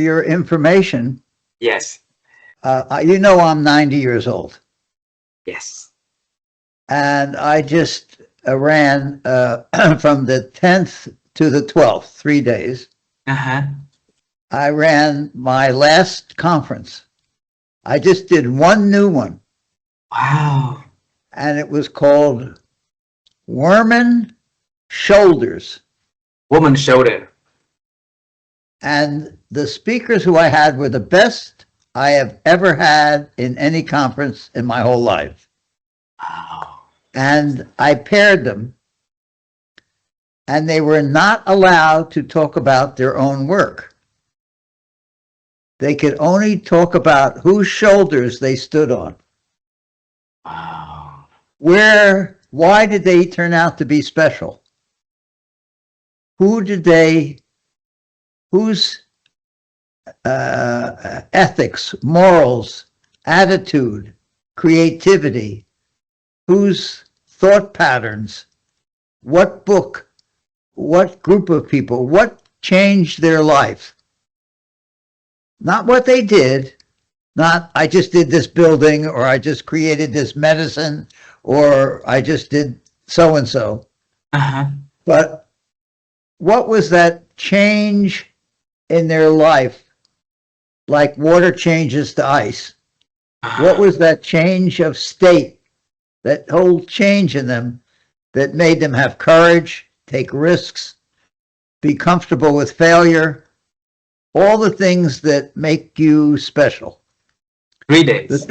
your information, Yes. you know I'm 90 years old. Yes. And I just ran from the 10th to the 12th, 3 days. Uh-huh. I ran my last conference. I just did one new one. Wow. And it was called Wurman Shoulders. Woman shoulder. And the speakers who I had were the best I have ever had in any conference in my whole life. Wow. And I paired them, and they were not allowed to talk about their own work. They could only talk about whose shoulders they stood on. Wow. Why did they turn out to be special? Whose ethics, morals, attitude, creativity, whose thought patterns, what book, what group of people, what changed their life? Not what they did, not I just did this building, or I just created this medicine, or I just did so-and-so. Uh-huh. But what was that change in their life, like water changes to ice? What was that change of state, that whole change in them that made them have courage, take risks, be comfortable with failure, all the things that make you special? 3 days.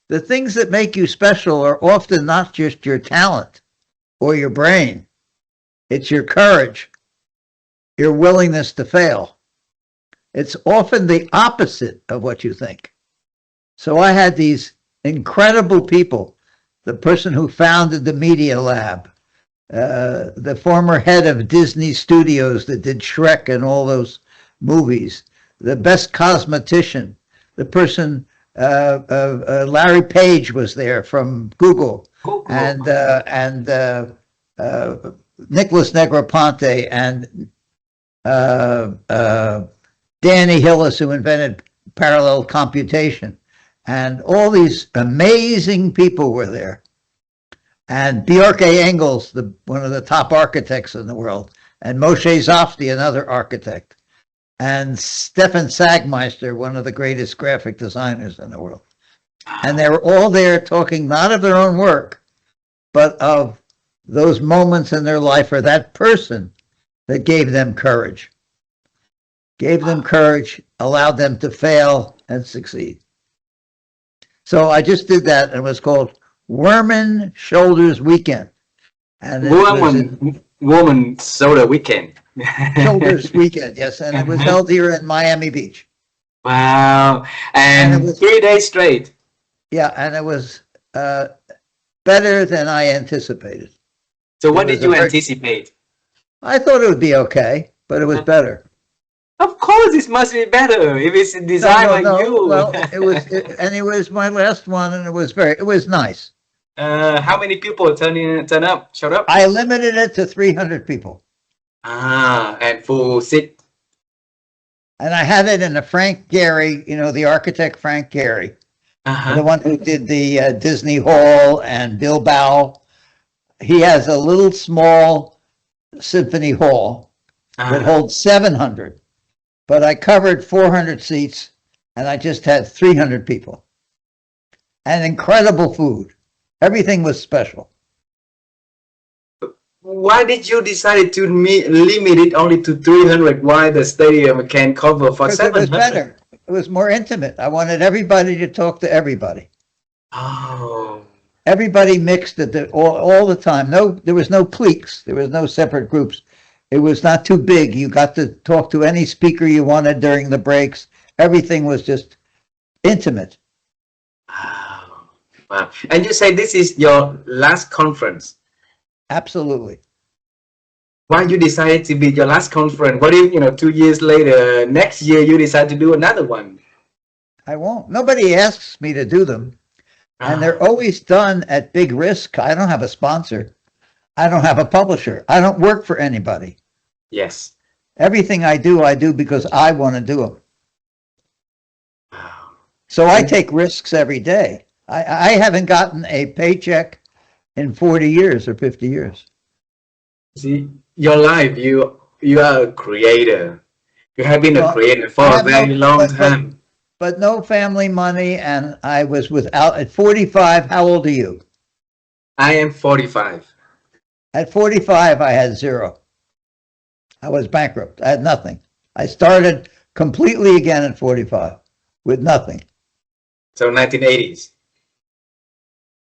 The things that make you special are often not just your talent or your brain. It's your courage, your willingness to fail. It's often the opposite of what you think. So I had these incredible people, the person who founded the Media Lab, the former head of Disney Studios that did Shrek and all those movies, the best cosmetician, the person, Larry Page was there from Google, and Nicholas Negroponte, and Danny Hillis, who invented parallel computation. And all these amazing people were there. And Bjarke Engels, one of the top architects in the world, and Moshe Zofty, another architect, and Stefan Sagmeister, one of the greatest graphic designers in the world. And they were all there talking not of their own work, but of those moments in their life, or that person that gave them courage. Gave them courage, allowed them to fail and succeed. So I just did that, and it was called Wurman Shoulders Weekend. And Wurman Shoulders Weekend. Shoulders Weekend, yes, and it was held here in Miami Beach. Wow, and it was 3 days straight. Yeah, and it was better than I anticipated. So what did you anticipate? I thought it would be okay, but it was better. Of course, it must be better if it's designed like you. Well, it was my last one, and it was nice. How many people showed up? I limited it to 300 people. And full seat. And I had it in a Frank Gehry, the architect Frank Gehry, the one who did the Disney Hall and Bilbao. He has a little small symphony hall that holds 700. But I covered 400 seats, and I just had 300 people. And incredible food. Everything was special. Why did you decide to limit it only to 300? Why the stadium can cover for 700? It was better. It was more intimate. I wanted everybody to talk to everybody. Oh. Everybody mixed all the time. There was no cliques. There was no separate groups. It was not too big. You got to talk to any speaker you wanted during the breaks. Everything was just intimate. Wow. And you say this is your last conference? Absolutely. Why you decided to be your last conference? What if, 2 years later, next year, you decide to do another one? I won't. Nobody asks me to do them. And they're always done at big risk. I don't have a sponsor. I don't have a publisher. I don't work for anybody. Yes. Everything I do because I want to do them. So I take risks every day. I haven't gotten a paycheck in 40 years or 50 years. See, your life, you are a creator. You have been a Well, creator I for a have no, very long time. but no family money, and I was without at 45. How old are you? I am 45. At 45, I had zero. I was bankrupt. I had nothing. I started completely again at 45 with nothing. So 1980s.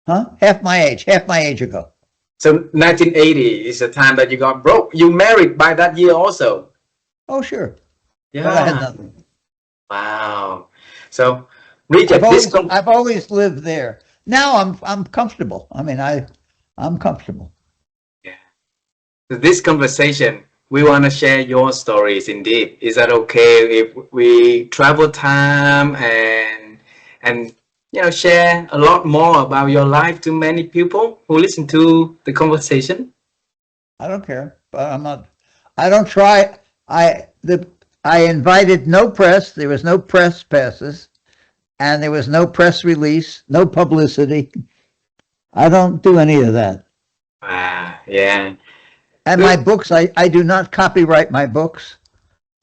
Huh? Half my age ago. So 1980 is the time that you got broke. You married by that year also. Oh, sure. But I had Yeah. nothing. Wow. So, Richard, this I've always lived there. Now I'm comfortable. I mean, I'm comfortable. this conversation, we want to share your stories indeed. Is that okay if we travel time and share a lot more about your life to many people who listen to the conversation? I don't care, but I don't try. I invited no press. There was no press passes, and there was no press release, no publicity. I don't do any of that. Yeah. And my books, I do not copyright my books.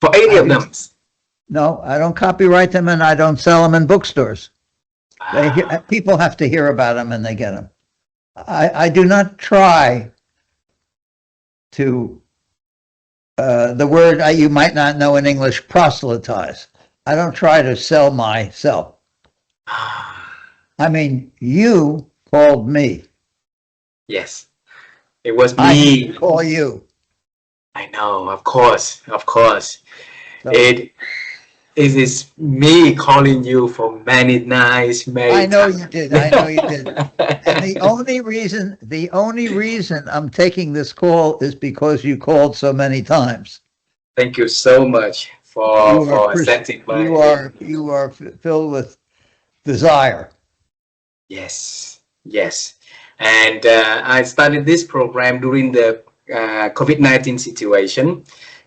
For any of them? No, I don't copyright them, and I don't sell them in bookstores. People have to hear about them, and they get them. I do not try to, the word you might not know in English, proselytize. I don't try to sell myself. I mean, you called me. Yes, it was I me. didn't call you. I know, of course. So, It is me calling you for many nights, many I know times. you did. I know you did. And the only reason I'm taking this call is because you called so many times. Thank you so much for accepting my. You are filled with desire. Yes. And I started this program during the COVID-19 situation.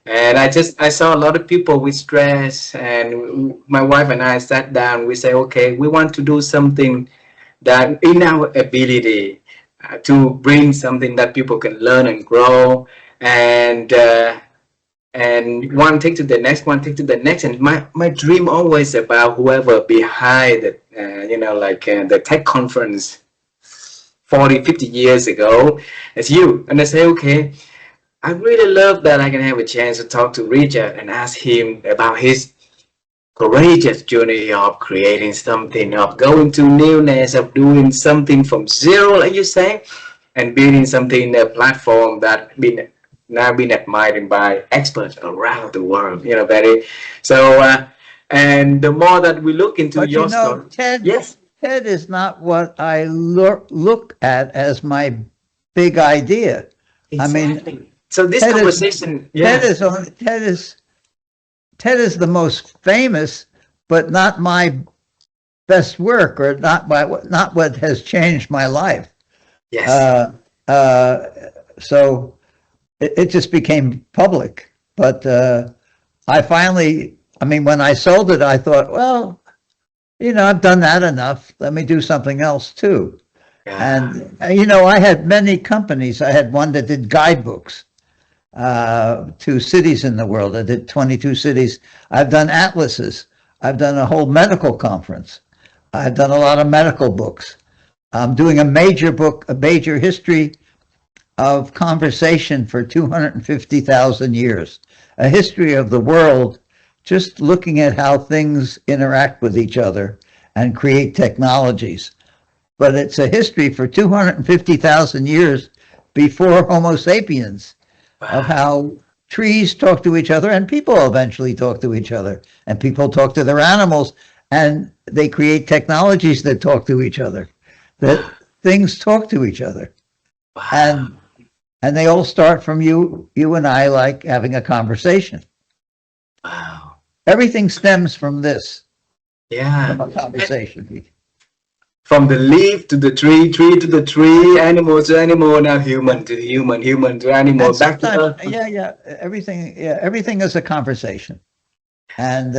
And I saw a lot of people with stress, and my wife and I sat down. We say, okay, we want to do something that in our ability to bring something that people can learn and grow, and one take to the next. And my dream always about whoever behind the the tech conference 40-50 years ago, as you. And I say, okay, I really love that I can have a chance to talk to Richard and ask him about his courageous journey of creating something, of going to newness, of doing something from zero, like you say, and building something, a platform that now been admired by experts around the world. And the more that we look into But your story, Ted is not what I look at as my big idea. exactly. I mean, So this conversation, Ted is the most famous, but not my best work, or not what has changed my life. yes, So it just became public. But when I sold it, I thought, well, I've done that enough. Let me do something else too. And I had many companies. I had one that did guidebooks to cities in the world. I did 22 cities. I've done atlases. I've done a whole medical conference. I've done a lot of medical books. I'm doing a major history of conversation for 250,000 years, a history of the world, just looking at how things interact with each other and create technologies. But it's a history for 250,000 years before Homo sapiens, of how trees talk to each other, and people eventually talk to each other, and people talk to their animals, and they create technologies that talk to each other, that things talk to each other. And they all start from you and I, like having a conversation. Wow. Everything stems from this. Yeah. From a conversation. From the leaf to the tree, tree to the tree, animal to animal, now human to human, human to animal, back to earth. Everything is a conversation. And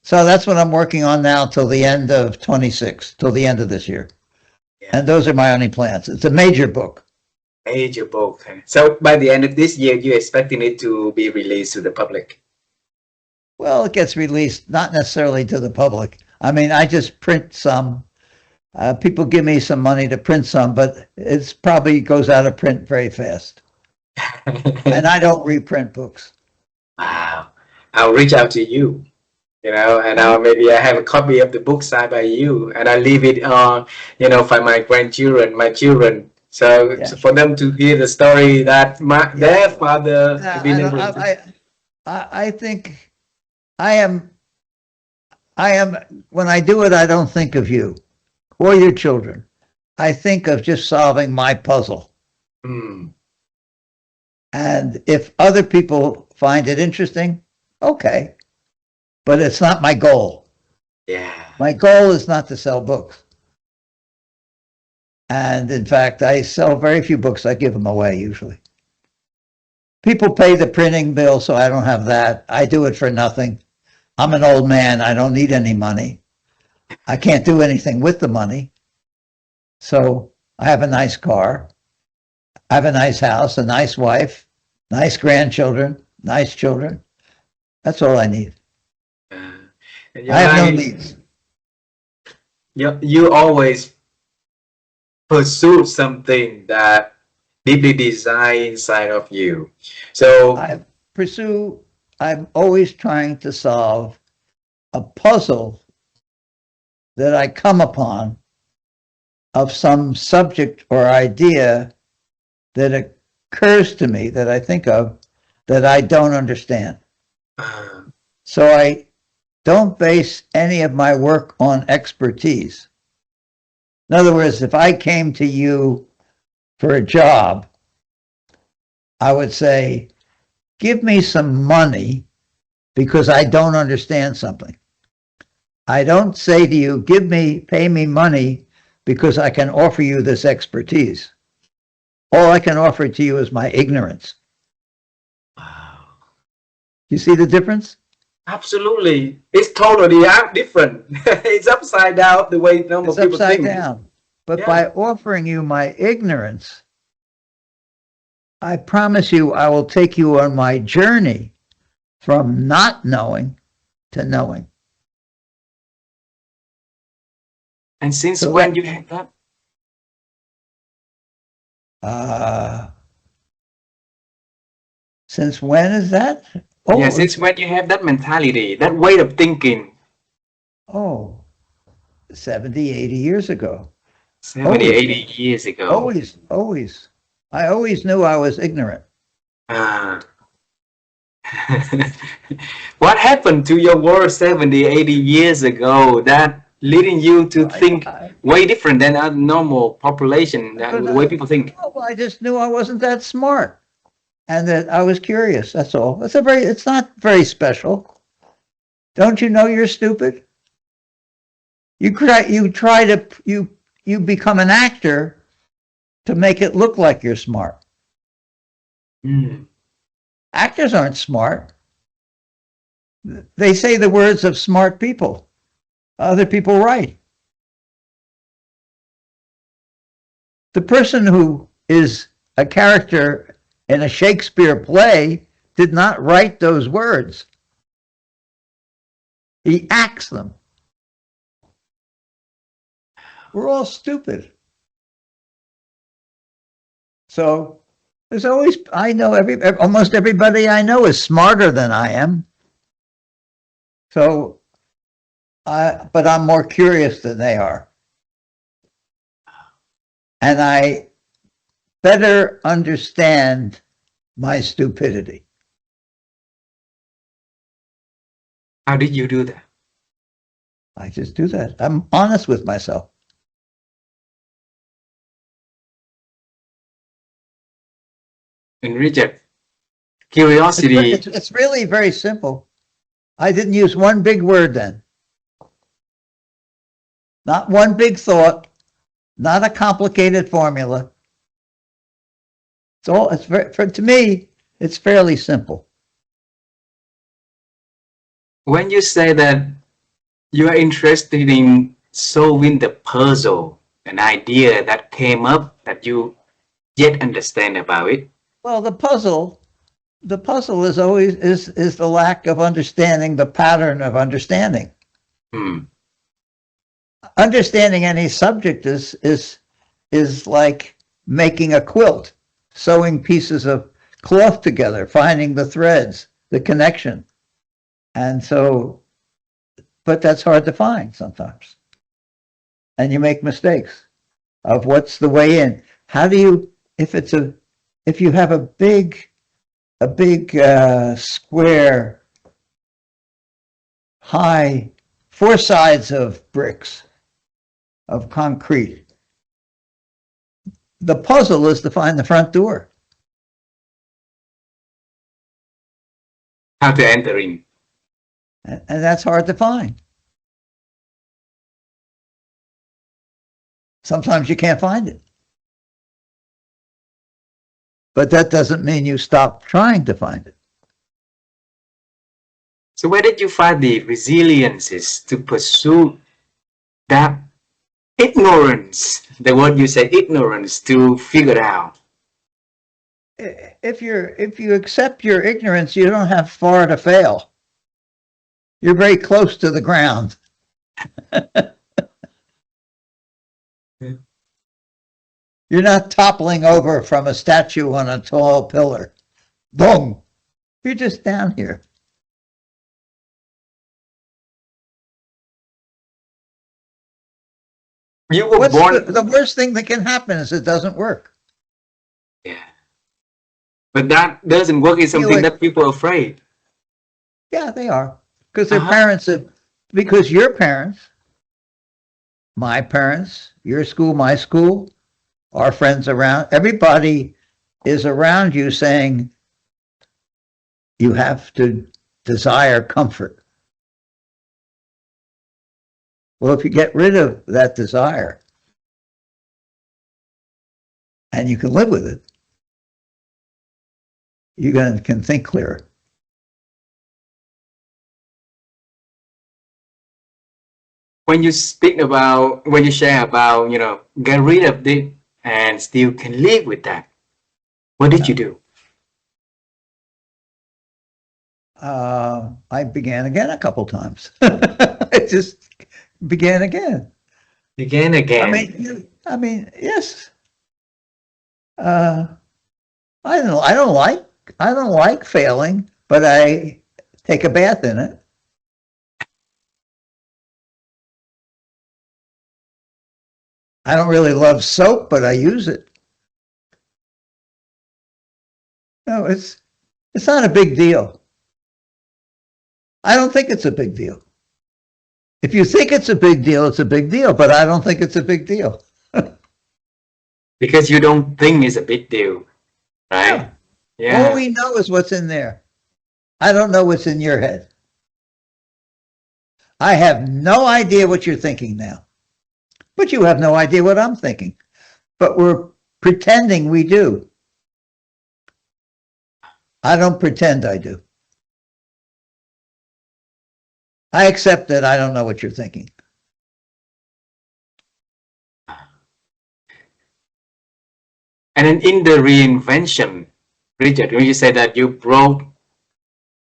So that's what I'm working on now till the end of 26, till the end of this year. Yeah. And those are my only plans. It's a major book. Major book. So by the end of this year, you're expecting it to be released to the public? Well, it gets released, not necessarily to the public. I mean, I just print some. People give me some money to print some, but it's probably goes out of print very fast. And I don't reprint books. Wow. I'll reach out to you, and maybe I have a copy of the book signed by you, and I leave it on, for my grandchildren, my children. So for them to hear the story that their father. I think I am, when I do it, I don't think of you or your children. I think of just solving my puzzle. Mm. And if other people find it interesting, okay. But it's not my goal. Yeah. My goal is not to sell books. And in fact, I sell very few books. I give them away usually. People pay the printing bill, so I don't have that. I do it for nothing. I'm an old man. I don't need any money. I can't do anything with the money. So I have a nice car. I have a nice house, a nice wife, nice grandchildren, nice children. That's all I need. I have no needs. You always pursue something that deeply desire inside of you. So I'm always trying to solve a puzzle that I come upon of some subject or idea that occurs to me, that I think of, that I don't understand. So I don't base any of my work on expertise. In other words, if I came to you for a job, I would say, give me some money because I don't understand something. I don't say to you, pay me money because I can offer you this expertise. All I can offer to you is my ignorance. Wow. You see the difference? Absolutely. It's totally different. It's upside down the way normal people think. It's upside down. But by offering you my ignorance, I promise you I will take you on my journey from not knowing to knowing. And since when you have that? Since when is that? Oh, yeah, since when you have that mentality, that way of thinking? Oh, 70, 80 years ago. 70, 80 years ago. Always. I always knew I was ignorant. What happened to your world 70, 80 years ago that leading you to think way different than a normal population, the way people think? Well, I just knew I wasn't that smart and that I was curious. That's all. It's not very special. Don't you know you're stupid? You become an actor to make it look like you're smart. Mm. Actors aren't smart. They say the words of smart people. Other people write. The person who is a character in a Shakespeare play did not write those words. He acts them. We're all stupid. So there's always, I know almost everybody I know is smarter than I am. So, but I'm more curious than they are. And I better understand my stupidity. How did you do that? I just do that. I'm honest with myself. And Richard, curiosity. It's really very simple. I didn't use one big word then. Not one big thought. Not a complicated formula. To me, it's fairly simple. When you say that you are interested in solving the puzzle, an idea that came up that you yet understand about it. Well, the puzzle is always is the lack of understanding the pattern of understanding. Hmm. Understanding any subject is like making a quilt, sewing pieces of cloth together, finding the threads, the connection. And so, but that's hard to find sometimes. And you make mistakes of what's the way in. How do you, if you have a big square, high, 4 sides of bricks, of concrete, the puzzle is to find the front door. How to enter in. And that's hard to find. Sometimes you can't find it. But that doesn't mean you stop trying to find it. So where did you find the resiliences to pursue that ignorance, the word you said, ignorance, to figure out? If you accept your ignorance, you don't have far to fail. You're very close to the ground. You're not toppling over from a statue on a tall pillar. Boom! You're just down here. You were What's born. the worst thing that can happen is it doesn't work. Yeah. But that doesn't work is something that people are afraid. Yeah, they are. Because their parents have, because your parents, my parents, your school, my school, our friends around, everybody is around you saying you have to desire comfort. Well, if you get rid of that desire and you can live with it, you can think clearer. When you speak about, when you share about, get rid of it and still can live with that, what did you do? I began again a couple times. I just began again. Again. I mean, yes. I don't like failing, but I take a bath in it. I don't really love soap, but I use it. No, it's not a big deal. I don't think it's a big deal. If you think it's a big deal, it's a big deal, but I don't think it's a big deal. Because you don't think it's a big deal, right? Yeah. All we know is what's in there. I don't know what's in your head. I have no idea what you're thinking now. But you have no idea what I'm thinking. But we're pretending we do. I don't pretend I do. I accept that I don't know what you're thinking. And then in the reinvention, Richard, when you said that you broke,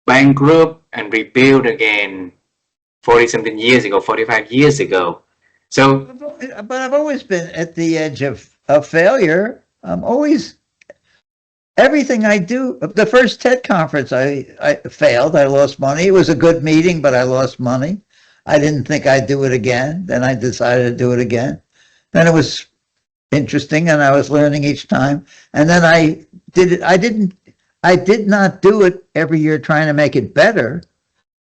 bankrupt, and rebuilt again 40-something years ago, 45 years ago. So, but I've always been at the edge of failure. I'm always, everything I do, the first TED conference, I failed. I lost money. It was a good meeting, but I lost money. I didn't think I'd do it again. Then I decided to do it again. Then it was interesting, and I was learning each time. And then I did it. I did not do it every year trying to make it better.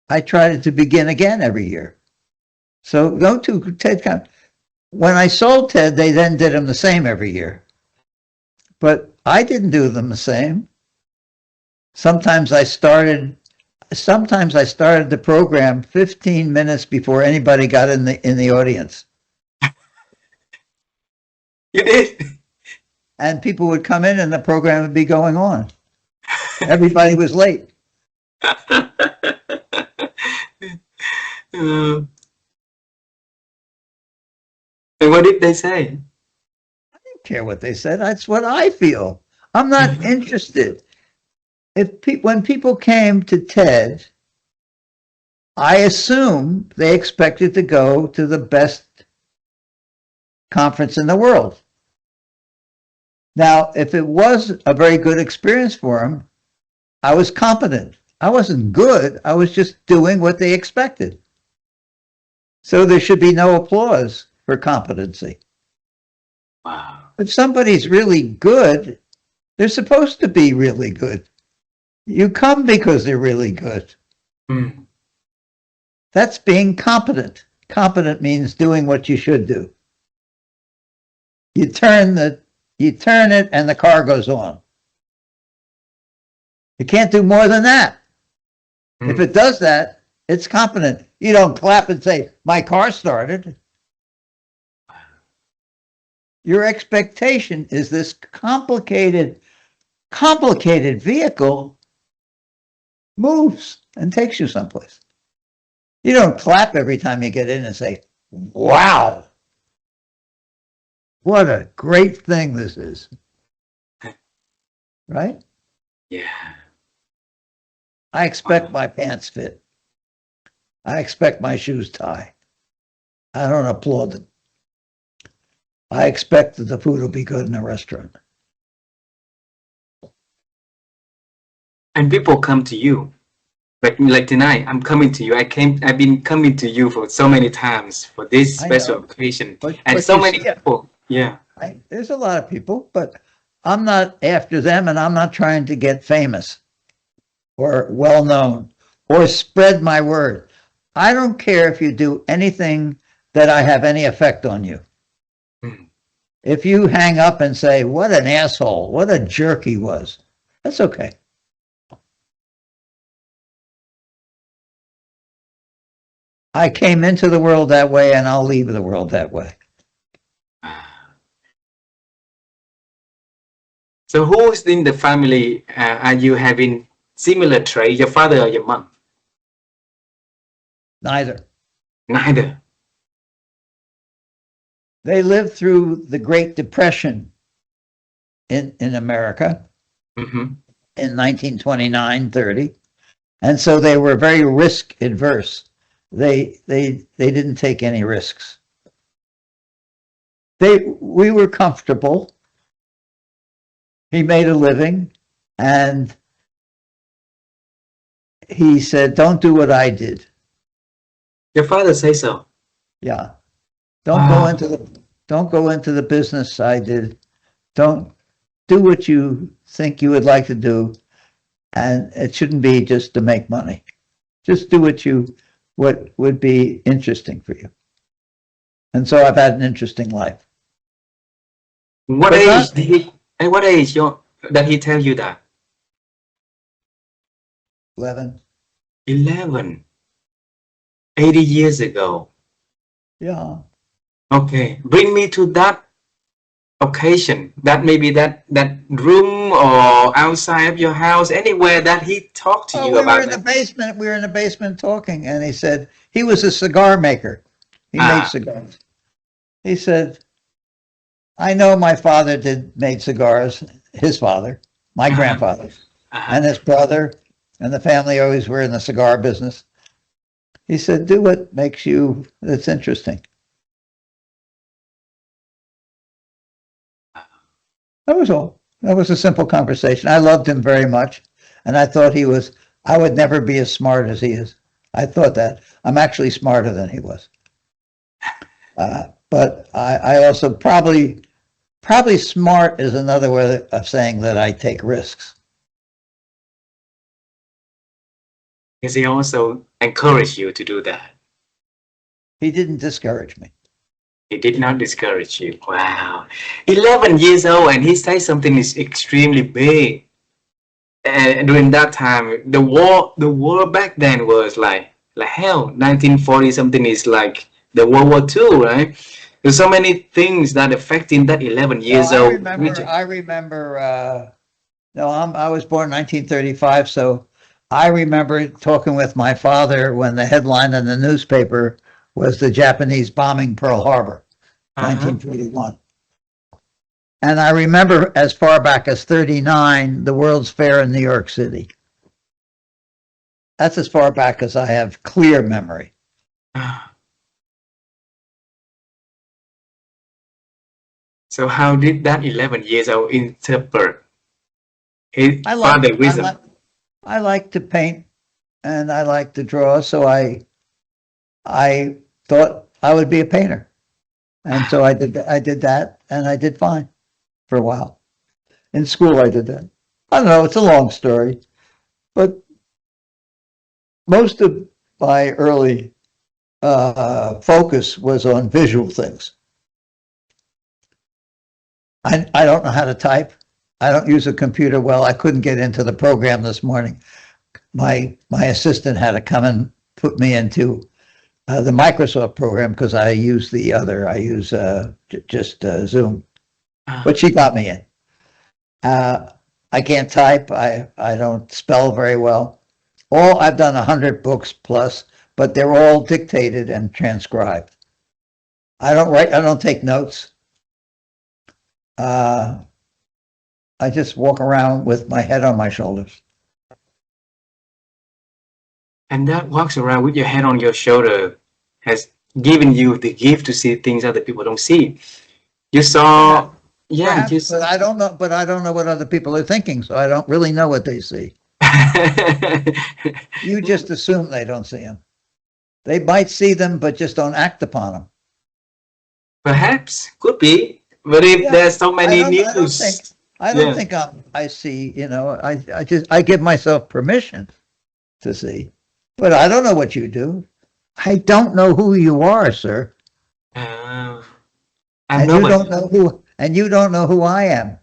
I tried to begin again every year. So go to TED Con. When I sold TED, they then did them the same every year. But I didn't do them the same. Sometimes I started the program 15 minutes before anybody got in the audience. You did? And people would come in and the program would be going on. Everybody was late. And what did they say? Care what they said. That's what I feel. I'm not interested. When people came to TED, I assume they expected to go to the best conference in the world. Now, if it was a very good experience for them, I was competent. I wasn't good. I was just doing what they expected. So there should be no applause for competency. Wow. If somebody's really good, they're supposed to be really good. You come because they're really good. Mm. That's being competent. Competent means doing what you should do. You turn it and the car goes on. You can't do more than that. If it does that, it's competent. You don't clap and say, my car started. Your expectation is this complicated vehicle moves and takes you someplace. You don't clap every time you get in and say, wow, what a great thing this is. Right? Yeah. I expect my pants fit. I expect my shoes tie. I don't applaud them. I expect that the food will be good in a restaurant. And people come to you. Like tonight, I'm coming to you. I've been coming to you for so many times for this special occasion. And so many people. Yeah. There's a lot of people, but I'm not after them, and I'm not trying to get famous or well known or spread my word. I don't care if you do anything that I have any effect on you. If you hang up and say, what an asshole, what a jerk he was, that's okay. I came into the world that way, and I'll leave the world that way. So who's in the family are you having similar trait, your father or your mom? Neither. Neither. They lived through the Great Depression in America in 1929-30, and so they were very risk adverse. They didn't take any risks. We were comfortable. He made a living, and he said, "Don't do what I did." Your father says so. Yeah. Don't go into the business I did. Don't do what you think you would like to do, and it shouldn't be just to make money. Just do what would be interesting for you. And so I've had an interesting life. What age did he? At what age did he tell you that? 11. 11. 80 years ago. Yeah. Okay, bring me to that occasion. That maybe that room or outside of your house, anywhere that he talked to you about. We were in the basement talking, and he said he was a cigar maker. He made cigars. He said, "I know my father made cigars. His father, my grandfather, and his brother, and the family always were in the cigar business." He said, "Do what makes you that's interesting." That was all. That was a simple conversation. I loved him very much, and I thought I would never be as smart as he is. I thought that. I'm actually smarter than he was. But I also probably smart is another way of saying that I take risks. Because he also encouraged you to do that. He didn't discourage me. He did not discourage you. Wow. 11 years old, and he says something is extremely big. And during that time, the war back then was like hell. 1940 something is like the World War II, right? There's so many things that affecting that 11 years old. I remember. I was born in 1935, so I remember talking with my father when the headline in the newspaper was the Japanese bombing Pearl Harbor. Uh-huh. 1941. And I remember as far back as 39, the World's Fair in New York City. That's as far back as I have clear memory. So how did that 11 years old interpret his I like, father I wisdom? like, I like to paint and I like to draw, so I thought I would be a painter. And so I did that and I did fine for a while. In school I did that. I don't know, it's a long story, but most of my early focus was on visual things. I don't know how to type. I don't use a computer well. I couldn't get into the program this morning. My assistant had to come and put me into the Microsoft program because I use the other. I use just Zoom, but she got me in. I can't type. I don't spell very well. I've done 100 books plus, but they're all dictated and transcribed. I don't write. I don't take notes. I just walk around with my head on my shoulders. And that walks around with your head on your shoulder has given you the gift to see things other people don't see. You saw, yeah, Perhaps, just but I don't know. But I don't know what other people are thinking, so I don't really know what they see. You just assume they don't see them. They might see them, but just don't act upon them. perhaps could be, but if Yeah, there's so many I news, don't think I see. You know, I give myself permission to see, but I don't know what you do. I don't know who you are, sir, I'm and you nobody. don't know who, and you don't know who I am.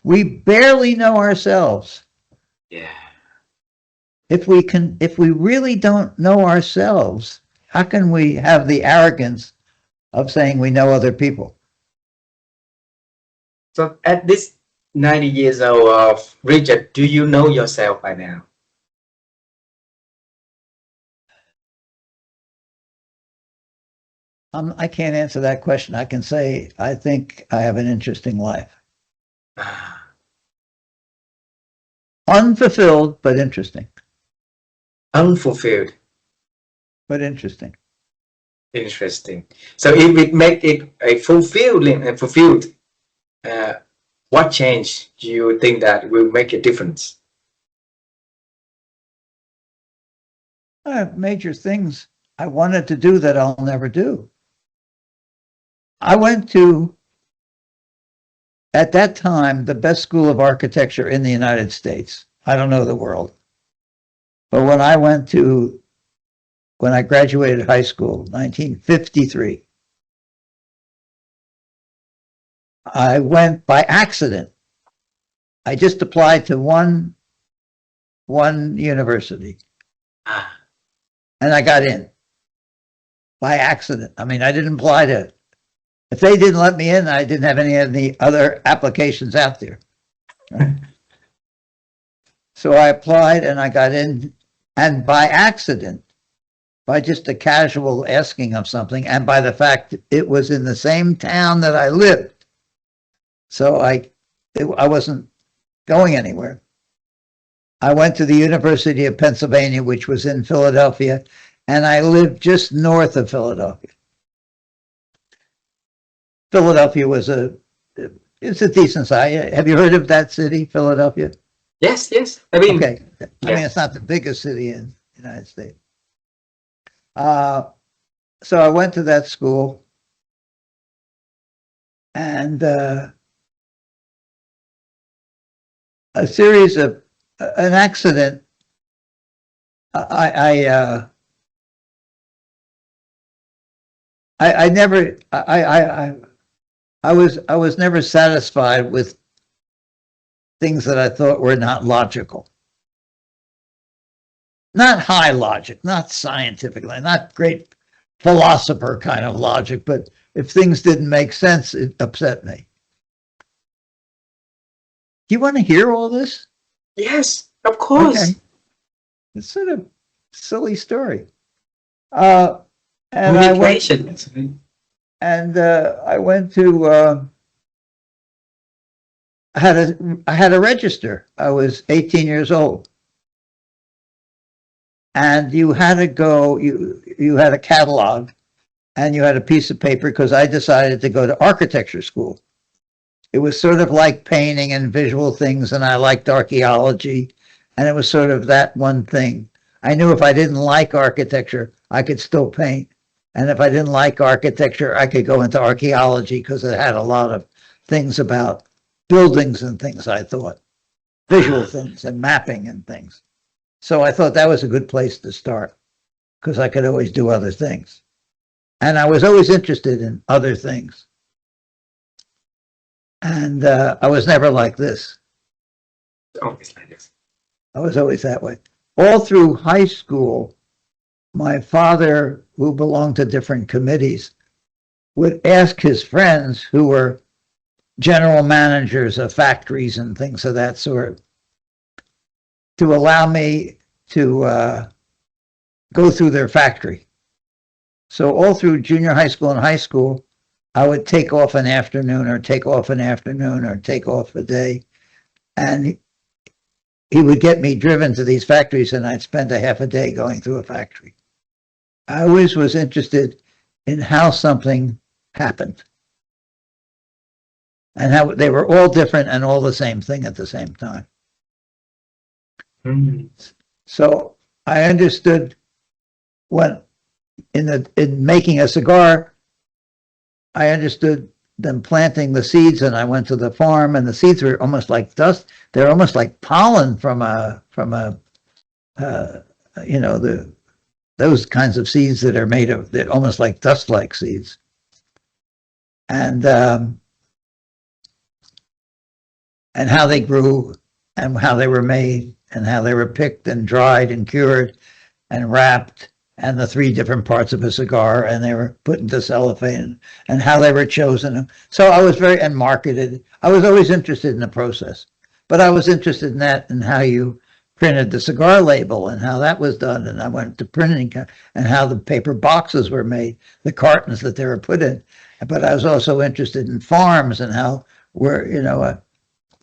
We barely know ourselves. Yeah. If we really don't know ourselves, how can we have the arrogance of saying we know other people? So at this 90 years old of Richard, do you know yourself by now? I can't answer that question. I can say I think I have an interesting life. Unfulfilled, but interesting. Unfulfilled. But interesting. Interesting. So if we make it a fulfilled, uh, what change do you think that will make a difference? I have major things I wanted to do that I'll never do. I went to, at that time, the best school of architecture in the United States. I don't know the world. But when I graduated high school, 1953, I went by accident. I just applied to one university and I got in by accident. I mean, I didn't apply to, if they didn't let me in, I didn't have any of the other applications out there. Right? So I applied and I got in, and by accident, by just a casual asking of something, and by the fact it was in the same town that I lived. So I wasn't going anywhere. I went to the University of Pennsylvania, which was in Philadelphia, and I lived just north of Philadelphia. Philadelphia it's a decent size. Have you heard of that city, Philadelphia? Yes, yes. I mean, Okay. yeah. I mean, it's not the biggest city in the United States. So I went to that school, and a series of an accident. I never I was never satisfied with things that I thought were not logical. Not high logic, not scientifically, not great philosopher kind of logic, but if things didn't make sense, it upset me. Do you want to hear all this? Yes, of course. Okay. It's sort of silly story. And I went, Communication. And I went to, I had a register. I was 18 years old. And you had to go, you had a catalog, and you had a piece of paper, because I decided to go to architecture school. It was sort of like painting and visual things, and I liked archaeology, and it was sort of that one thing. I knew if I didn't like architecture, I could still paint. And if I didn't like architecture, I could go into archaeology, because it had a lot of things about buildings and things, I thought. Visual things and mapping and things. So I thought that was a good place to start, because I could always do other things. And I was always interested in other things. And I was never like this. Always like this. I was always that way. All through high school, my father, who belonged to different committees, would ask his friends who were general managers of factories and things of that sort to allow me to go through their factory. So all through junior high school and high school, I would take off an afternoon or take off an afternoon or take off a day. And he would get me driven to these factories, and I'd spend a half a day going through a factory. I always was interested in how something happened and how they were all different and all the same thing at the same time. Mm-hmm. So I understood when in making a cigar, I understood them planting the seeds, and I went to the farm, and the seeds were almost like dust. They're almost like pollen from a you know, those kinds of seeds that are made of, that almost like dust-like seeds. And how they grew and how they were made and how they were picked and dried and cured and wrapped, and the 3 different parts of a cigar, and they were put into cellophane, and how they were chosen. So I was and marketed. I was always interested in the process, but I was interested in that and how you printed the cigar label and how that was done. And I went to printing and how the paper boxes were made, the cartons that they were put in. But I was also interested in farms and how you know,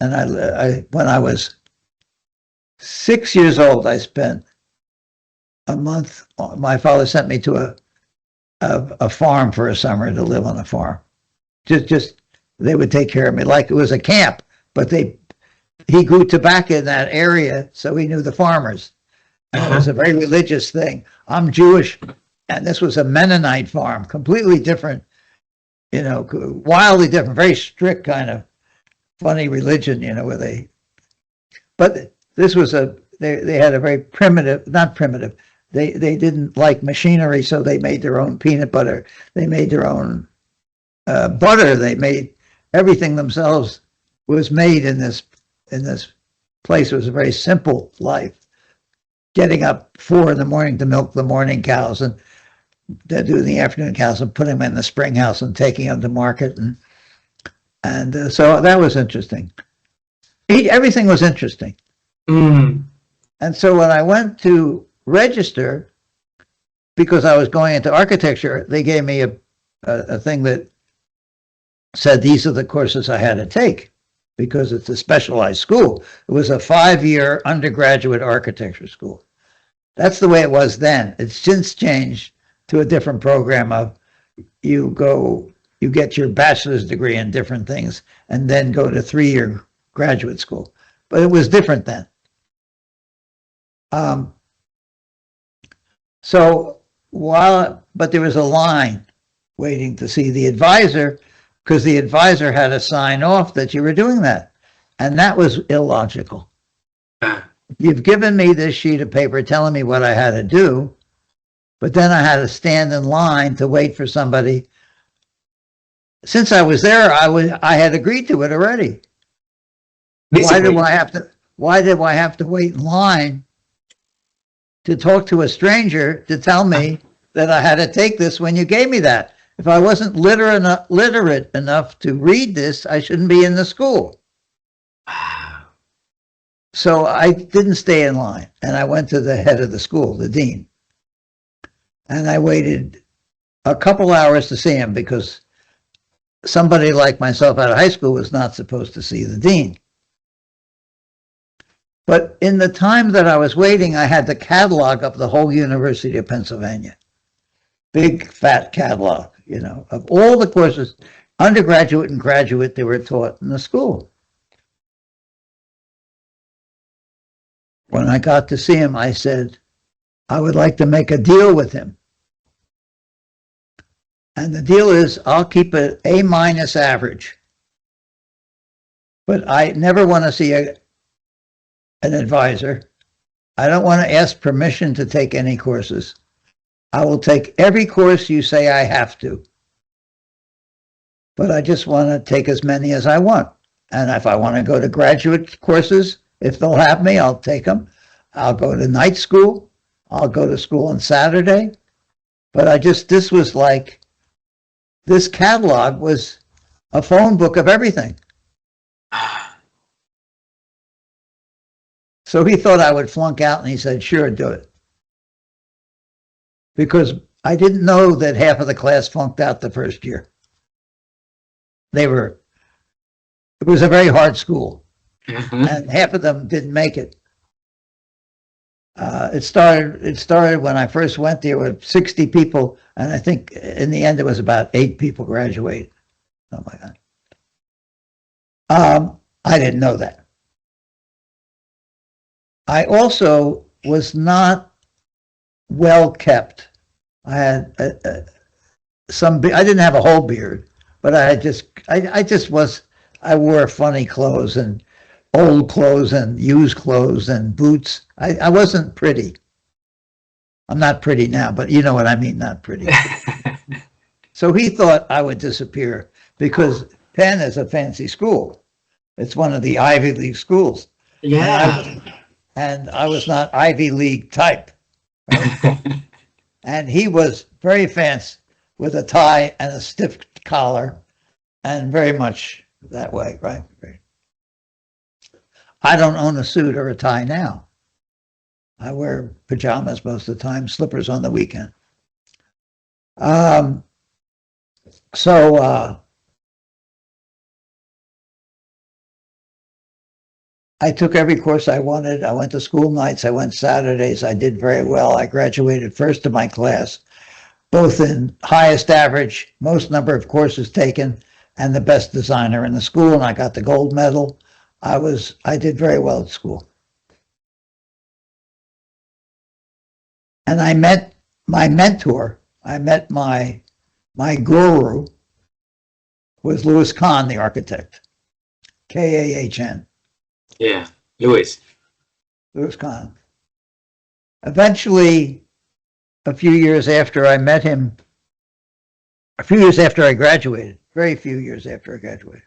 and I when I was 6 years old, I spent a month. My father sent me to a farm for a summer to live on a farm. Just they would take care of me like it was a camp, but he grew tobacco in that area, so he knew the farmers. And it was a very religious thing. I'm Jewish, and this was a Mennonite farm, completely different, you know, wildly different, very strict kind of funny religion, you know, but this was they had a very primitive, not primitive, they didn't like machinery, so they made their own peanut butter. They made their own butter. They made everything themselves. Was made in this place. It was a very simple life. Getting up 4 a.m. to milk the morning cows and to do the afternoon cows and putting them in the spring house and taking them to market, and so that was interesting. Everything was interesting. Mm. And so when I went to register, because I was going into architecture, they gave me a thing that said these are the courses I had to take, because it's a specialized school. It was a 5-year undergraduate architecture school. That's the way it was then. It's since changed to a different program of you get your bachelor's degree in different things and then go to 3-year graduate school. But it was different then. But there was a line waiting to see the advisor, because the advisor had to sign off that you were doing that. And that was illogical. You've given me this sheet of paper telling me what I had to do, but then I had to stand in line to wait for somebody. Since I was there, I had agreed to it already. Why do I have to wait in line to talk to a stranger to tell me that I had to take this when you gave me that? If I wasn't literate enough to read this, I shouldn't be in the school. So I didn't stay in line, and I went to the head of the school, the dean. And I waited a couple hours to see him, because somebody like myself out of high school was not supposed to see the dean. But in the time that I was waiting, I had the catalog of the whole University of Pennsylvania. Big, fat catalog, you know, of all the courses, undergraduate and graduate, they were taught in the school. When I got to see him, I said, I would like to make a deal with him. And the deal is I'll keep an A- average. But I never want to see an advisor. I don't want to ask permission to take any courses. I will take every course you say I have to. But I just want to take as many as I want. And if I want to go to graduate courses, if they'll have me, I'll take them. I'll go to night school. I'll go to school on Saturday. But this was like, this catalog was a phone book of everything. So he thought I would flunk out, and he said, sure, do it. Because I didn't know that half of the class flunked out the first year. It was a very hard school, and half of them didn't make it. It started when I first went there with 60 people, and I think in the end it was about 8 people graduated. Oh my God. I didn't know that. I also was not well kept. I had I didn't have a whole beard, but I wore funny clothes and old clothes and used clothes and boots. I wasn't pretty. I'm not pretty now, but you know what I mean, not pretty. So he thought I would disappear because Penn is a fancy school. It's one of the Ivy League schools. Yeah. And I was not Ivy League type. Right? And he was very fancy with a tie and a stiff collar and very much that way, right? I don't own a suit or a tie now. I wear pajamas most of the time, slippers on the weekend. I took every course I wanted. I went to school nights. I went Saturdays. I did very well. I graduated first in my class, both in highest average, most number of courses taken, and the best designer in the school, and I got the gold medal. I did very well at school. And I met my mentor. I met my guru was Louis Kahn, the architect. Kahn. Yeah, Louis Kahn. Eventually, a few years after I met him, a few years after I graduated, very few years after I graduated,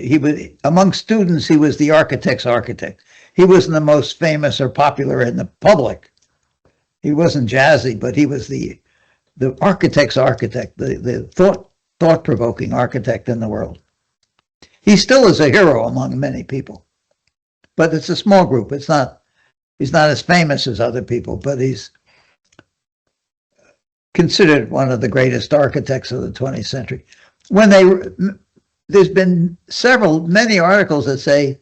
he was, among students, he was the architect's architect. He wasn't the most famous or popular in the public. He wasn't jazzy, but he was the architect's architect, the thought-provoking architect in the world. He still is a hero among many people, but it's a small group. He's not as famous as other people, but he's considered one of the greatest architects of the 20th century. There's been many articles that say,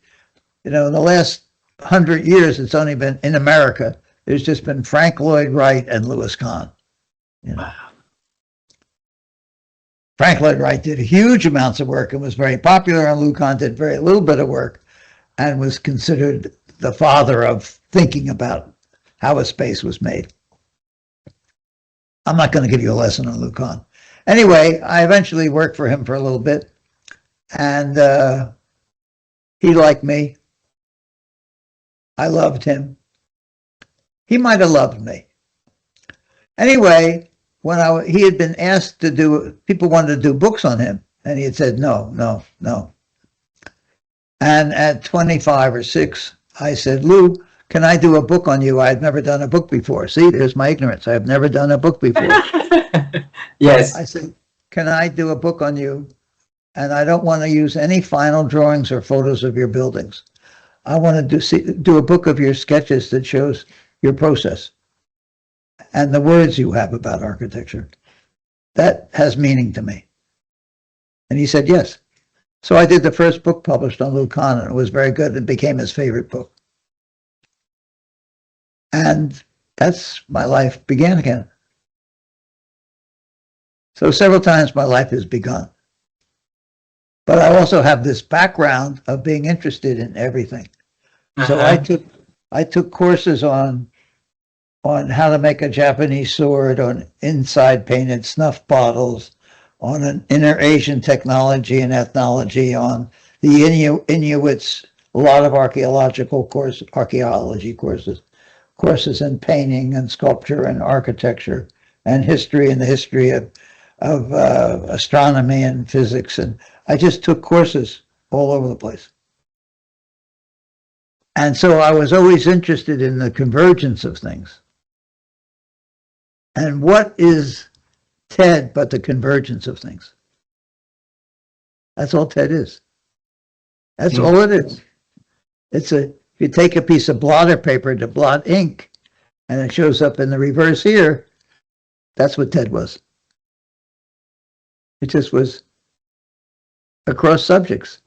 in the last 100 years, it's only been in America, there's just been Frank Lloyd Wright and Louis Kahn. Wow. Frank Lloyd Wright did huge amounts of work and was very popular, and Louis Kahn did very little bit of work and was considered the father of thinking about how a space was made. I'm not going to give you a lesson on Louis Kahn. Anyway, I eventually worked for him for a little bit, and he liked me. I loved him. He might have loved me. Anyway, when he had been asked to do, people wanted to do books on him, and he had said, no. And at 25 or 6, I said, Lou, can I do a book on you? I had never done a book before. See, there's my ignorance. I have never done a book before. Yes. I said, can I do a book on you? And I don't want to use any final drawings or photos of your buildings. I want to do a book of your sketches that shows your process. and the words you have about architecture. That has meaning to me. And he said, yes. So I did the first book published on Louis Kahn, and it was very good and became his favorite book. And that's my life began again. So several times my life has begun. But I also have this background of being interested in everything. So I took courses on how to make a Japanese sword, on inside painted snuff bottles, on an inner Asian technology and ethnology, on the Inuits, a lot of archaeology courses in painting and sculpture and architecture and history, and the history of astronomy and physics. And I just took courses all over the place. And so I was always interested in the convergence of things. And what is TED but the convergence of things? That's all TED is. That's all it is. It's if you take a piece of blotter paper to blot ink, and it shows up in the reverse here, that's what TED was. It just was across subjects.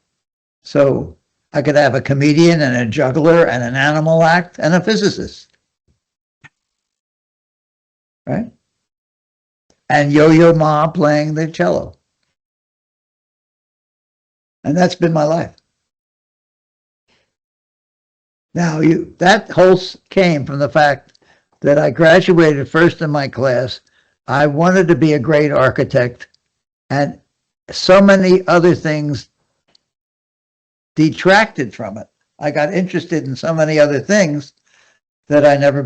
So I could have a comedian and a juggler and an animal act and a physicist. Right? And Yo-Yo Ma playing the cello. And that's been my life. Now, that whole came from the fact that I graduated first in my class. I wanted to be a great architect, and so many other things detracted from it. I got interested in so many other things that I never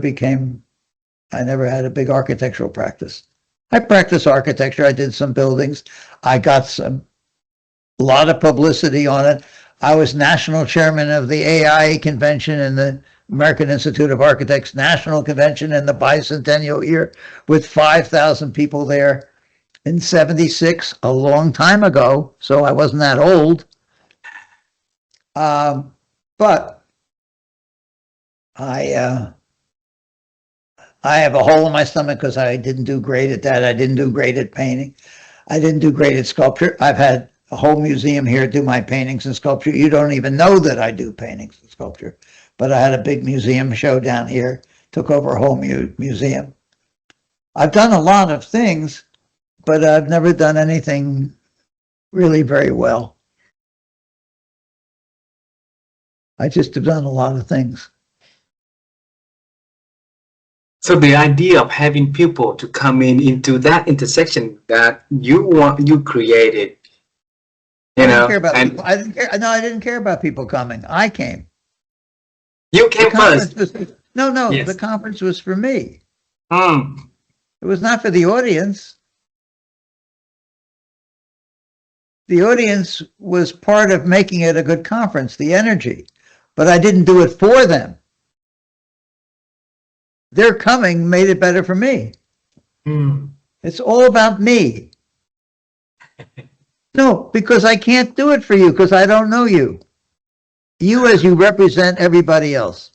had a big architectural practice. I practiced architecture. I did some buildings. I got a lot of publicity on it. I was national chairman of the AIA convention in the American Institute of Architects National Convention in the bicentennial year with 5,000 people there in '76, a long time ago. So I wasn't that old. But I have a hole in my stomach because I didn't do great at that. I didn't do great at painting. I didn't do great at sculpture. I've had a whole museum here do my paintings and sculpture. You don't even know that I do paintings and sculpture. But I had a big museum show down here, took over a whole museum. I've done a lot of things, but I've never done anything really very well. I just have done a lot of things. So the idea of having people to come into that intersection that you created, I didn't care about people coming. I came. You came first. The conference was for me. It was not for the audience. The audience was part of making it a good conference, the energy, but I didn't do it for them. Their coming made it better for me. It's all about me. No, because I can't do it for you because I don't know you. You as you represent everybody else.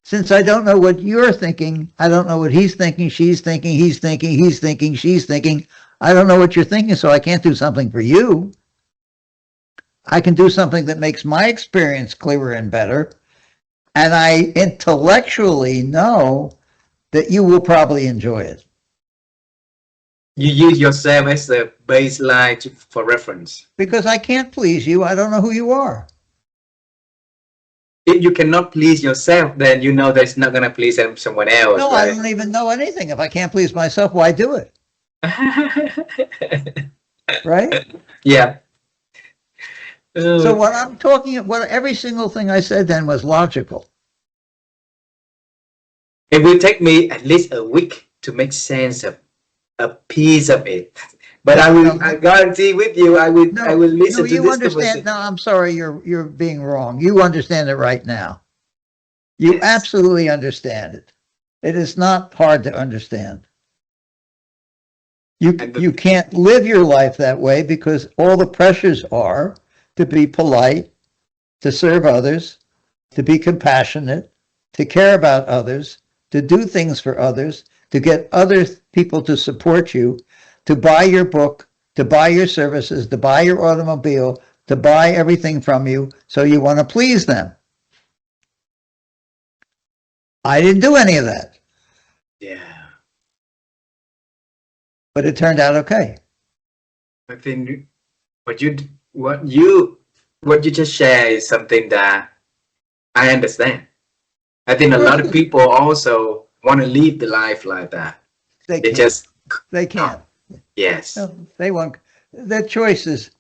Since I don't know what you're thinking, I don't know what he's thinking, she's thinking, he's thinking, he's thinking, she's thinking. I don't know what you're thinking, so I can't do something for you. I can do something that makes my experience clearer and better. And I intellectually know that you will probably enjoy it. You use yourself as a baseline for reference. Because I can't please you. I don't know who you are. If you cannot please yourself, then you know that it's not going to please someone else. No, right? I don't even know anything. If I can't please myself, why do it? Right? Yeah. So what I'm talking about, every single thing I said then was logical. It will take me at least a week to make sense of a piece of it. But I guarantee with you, I will listen to this conversation. No, I'm sorry, you're being wrong. You understand it right now. You absolutely understand it. It is not hard to understand. You can't live your life that way because all the pressures are to be polite, to serve others, to be compassionate, to care about others, to do things for others, to get other people to support you, to buy your book, to buy your services, to buy your automobile, to buy everything from you, so you want to please them. I didn't do any of that. Yeah. But it turned out okay. I think what you just share is something that I understand. I think a lot of people also want to live the life like that. They can't. Yes. No, they want, their choice is,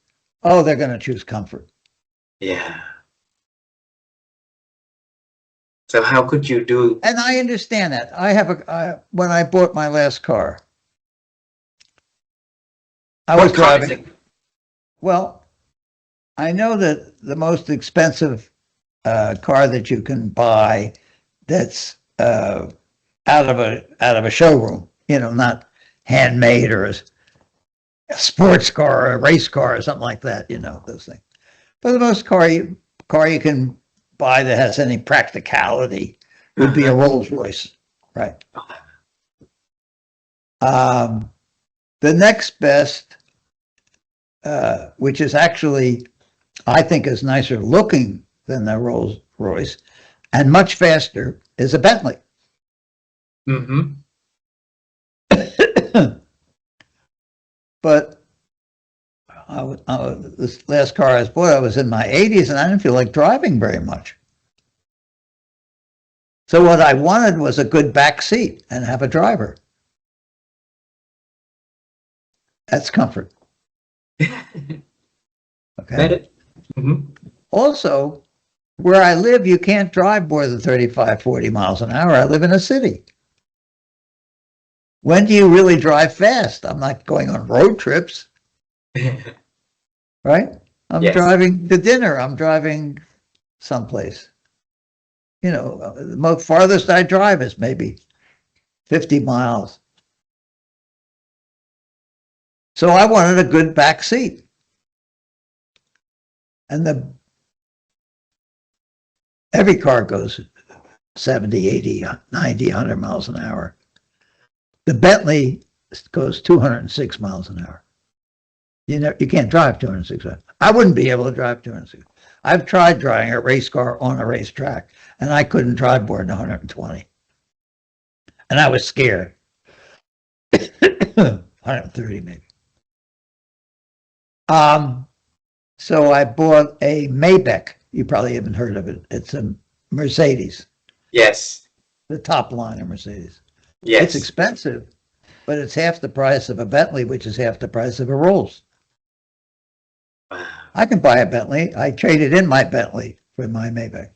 oh, they're going to choose comfort. Yeah. So how could you do? And I understand that. I have when I bought my last car, I was driving. Well, I know that the most expensive car that you can buy that's out of a showroom, not handmade, or a sports car or a race car or something like that, those things. But the most car you can buy that has any practicality would be a Rolls Royce, right? The next best, which is actually, I think, is nicer looking than the Rolls Royce and much faster, is a Bentley. Mm-hmm. But this last car I bought, I was in my 80s, and I didn't feel like driving very much. So what I wanted was a good back seat and have a driver. That's comfort. Okay. Mm-hmm. Also, where I live, you can't drive more than 35, 40 miles an hour. I live in a city. When do you really drive fast? I'm not going on road trips, right? I'm driving to dinner. I'm driving someplace. The most farthest I drive is maybe 50 miles. So I wanted a good back seat. And every car goes 70, 80, 90, 100 miles an hour. The Bentley goes 206 miles an hour. You can't drive 206. I wouldn't be able to drive 206. I've tried driving a race car on a racetrack, and I couldn't drive more than 120. And I was scared. 130 maybe. So I bought a Maybach. You probably haven't heard of it. It's a Mercedes. Yes. The top line of Mercedes. Yes. It's expensive, but it's half the price of a Bentley, which is half the price of a Rolls. Wow. I can buy a Bentley. I traded in my Bentley for my Maybach.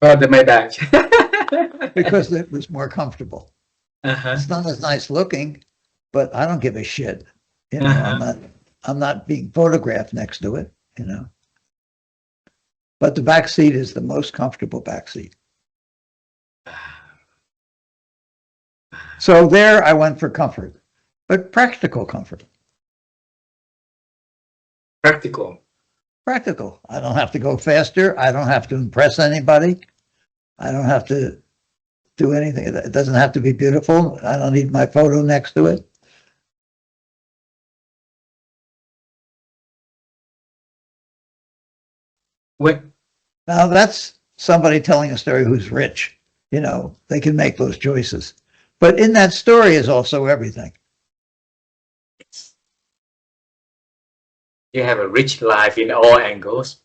Oh, the Maybach. Because it was more comfortable. It's not as nice looking, but I don't give a shit. I'm not being photographed next to it, But the back seat is the most comfortable back seat. So there I went for comfort, but practical comfort. Practical. I don't have to go faster. I don't have to impress anybody. I don't have to do anything. It doesn't have to be beautiful. I don't need my photo next to it. What? Now that's somebody telling a story who's rich. They can make those choices. But in that story is also everything. You have a rich life in all angles,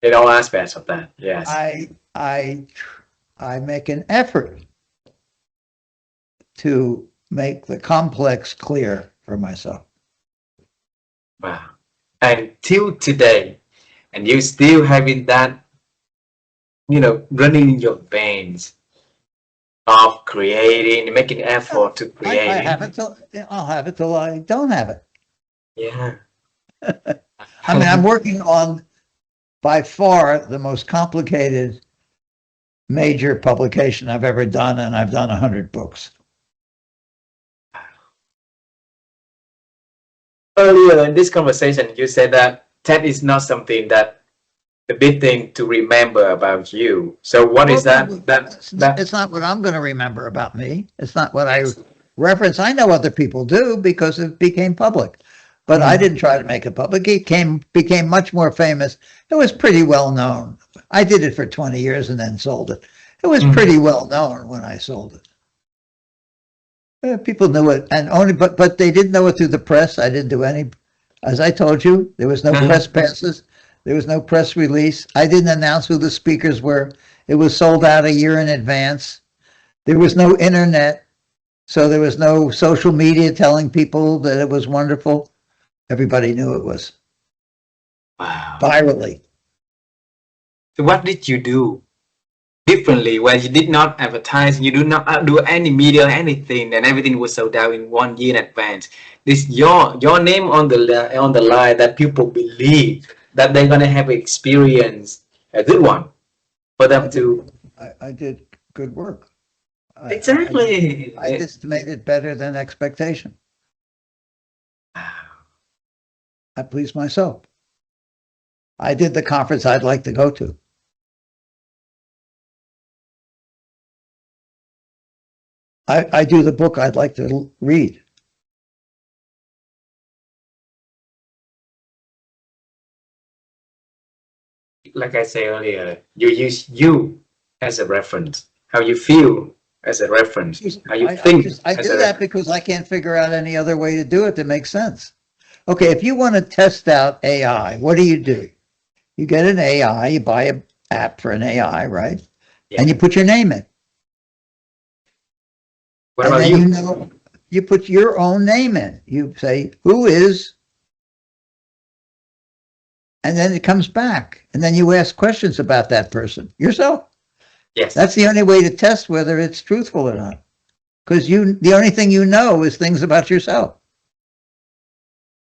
in all aspects of that. Yes. I make an effort to make the complex clear for myself. Wow. Until today, and you still having that, running in your veins of creating, making effort to create. I'll have it till I don't have it. Yeah. I mean, I'm working on, by far, the most complicated major publication I've ever done, and I've done 100 books. Earlier in this conversation, you said that TED is not something that the big thing to remember about you. So what is that? It's not what I'm going to remember about me. It's not what I reference. I know other people do because it became public, but I didn't try to make it public. It became much more famous. It was pretty well known. I did it for 20 years and then sold it. It was pretty well known when I sold it. People knew it, and but they didn't know it through the press. I didn't do any, as I told you, there was no press passes. There was no press release. I didn't announce who the speakers were. It was sold out a year in advance. There was no internet, so there was no social media telling people that it was wonderful. Everybody knew it was. Wow. Virally. So what did you do differently where you did not advertise, you do not do any media, anything, and everything was sold out in 1 year in advance? This your name on the line that people believe that they're gonna have experience, a good one, for them to. I did good work. Exactly. I just made it better than expectation. I pleased myself. I did the conference I'd like to go to. I do the book I'd like to read. Like I said earlier, you use you as a reference, how you feel as a reference, how you think. I do that because I can't figure out any other way to do it that makes sense. Okay, if you want to test out AI, what do? You get an AI, you buy an app for an AI, right? Yeah. And you put your name in. What about you? You know, you put your own name in. You say, who is, and then it comes back. And then you ask questions about that person yourself. Yes. That's the only way to test whether it's truthful or not. Because the only thing you know is things about yourself.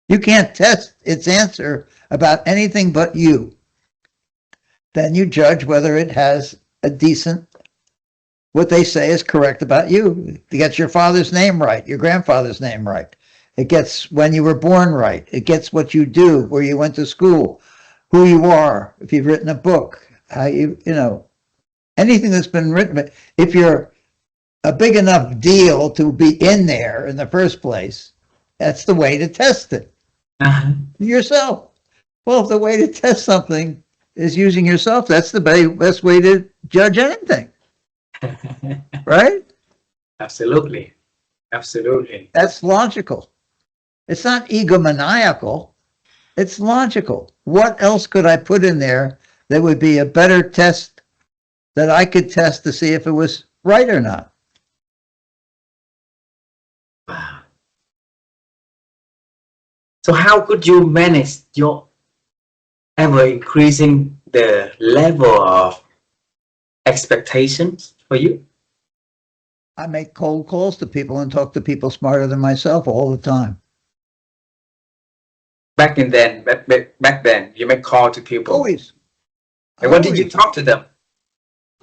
You can't test its answer about anything but you. Then you judge whether it has a decent, what they say is correct about you. It gets your father's name right, your grandfather's name right. It gets when you were born right. It gets what you do, where you went to school, who you are, if you've written a book, how you know, anything that's been written. If you're a big enough deal to be in there in the first place, that's the way to test it. Yourself. Well, if the way to test something is using yourself, that's the best way to judge anything. Right? Absolutely. Absolutely. That's logical. It's not egomaniacal. It's logical. What else could I put in there that would be a better test that I could test to see if it was right or not? Wow. So how could you manage your ever increasing the level of expectations for you? I make cold calls to people and talk to people smarter than myself all the time. Back then, you make call to people. Always. And what did you talk to them?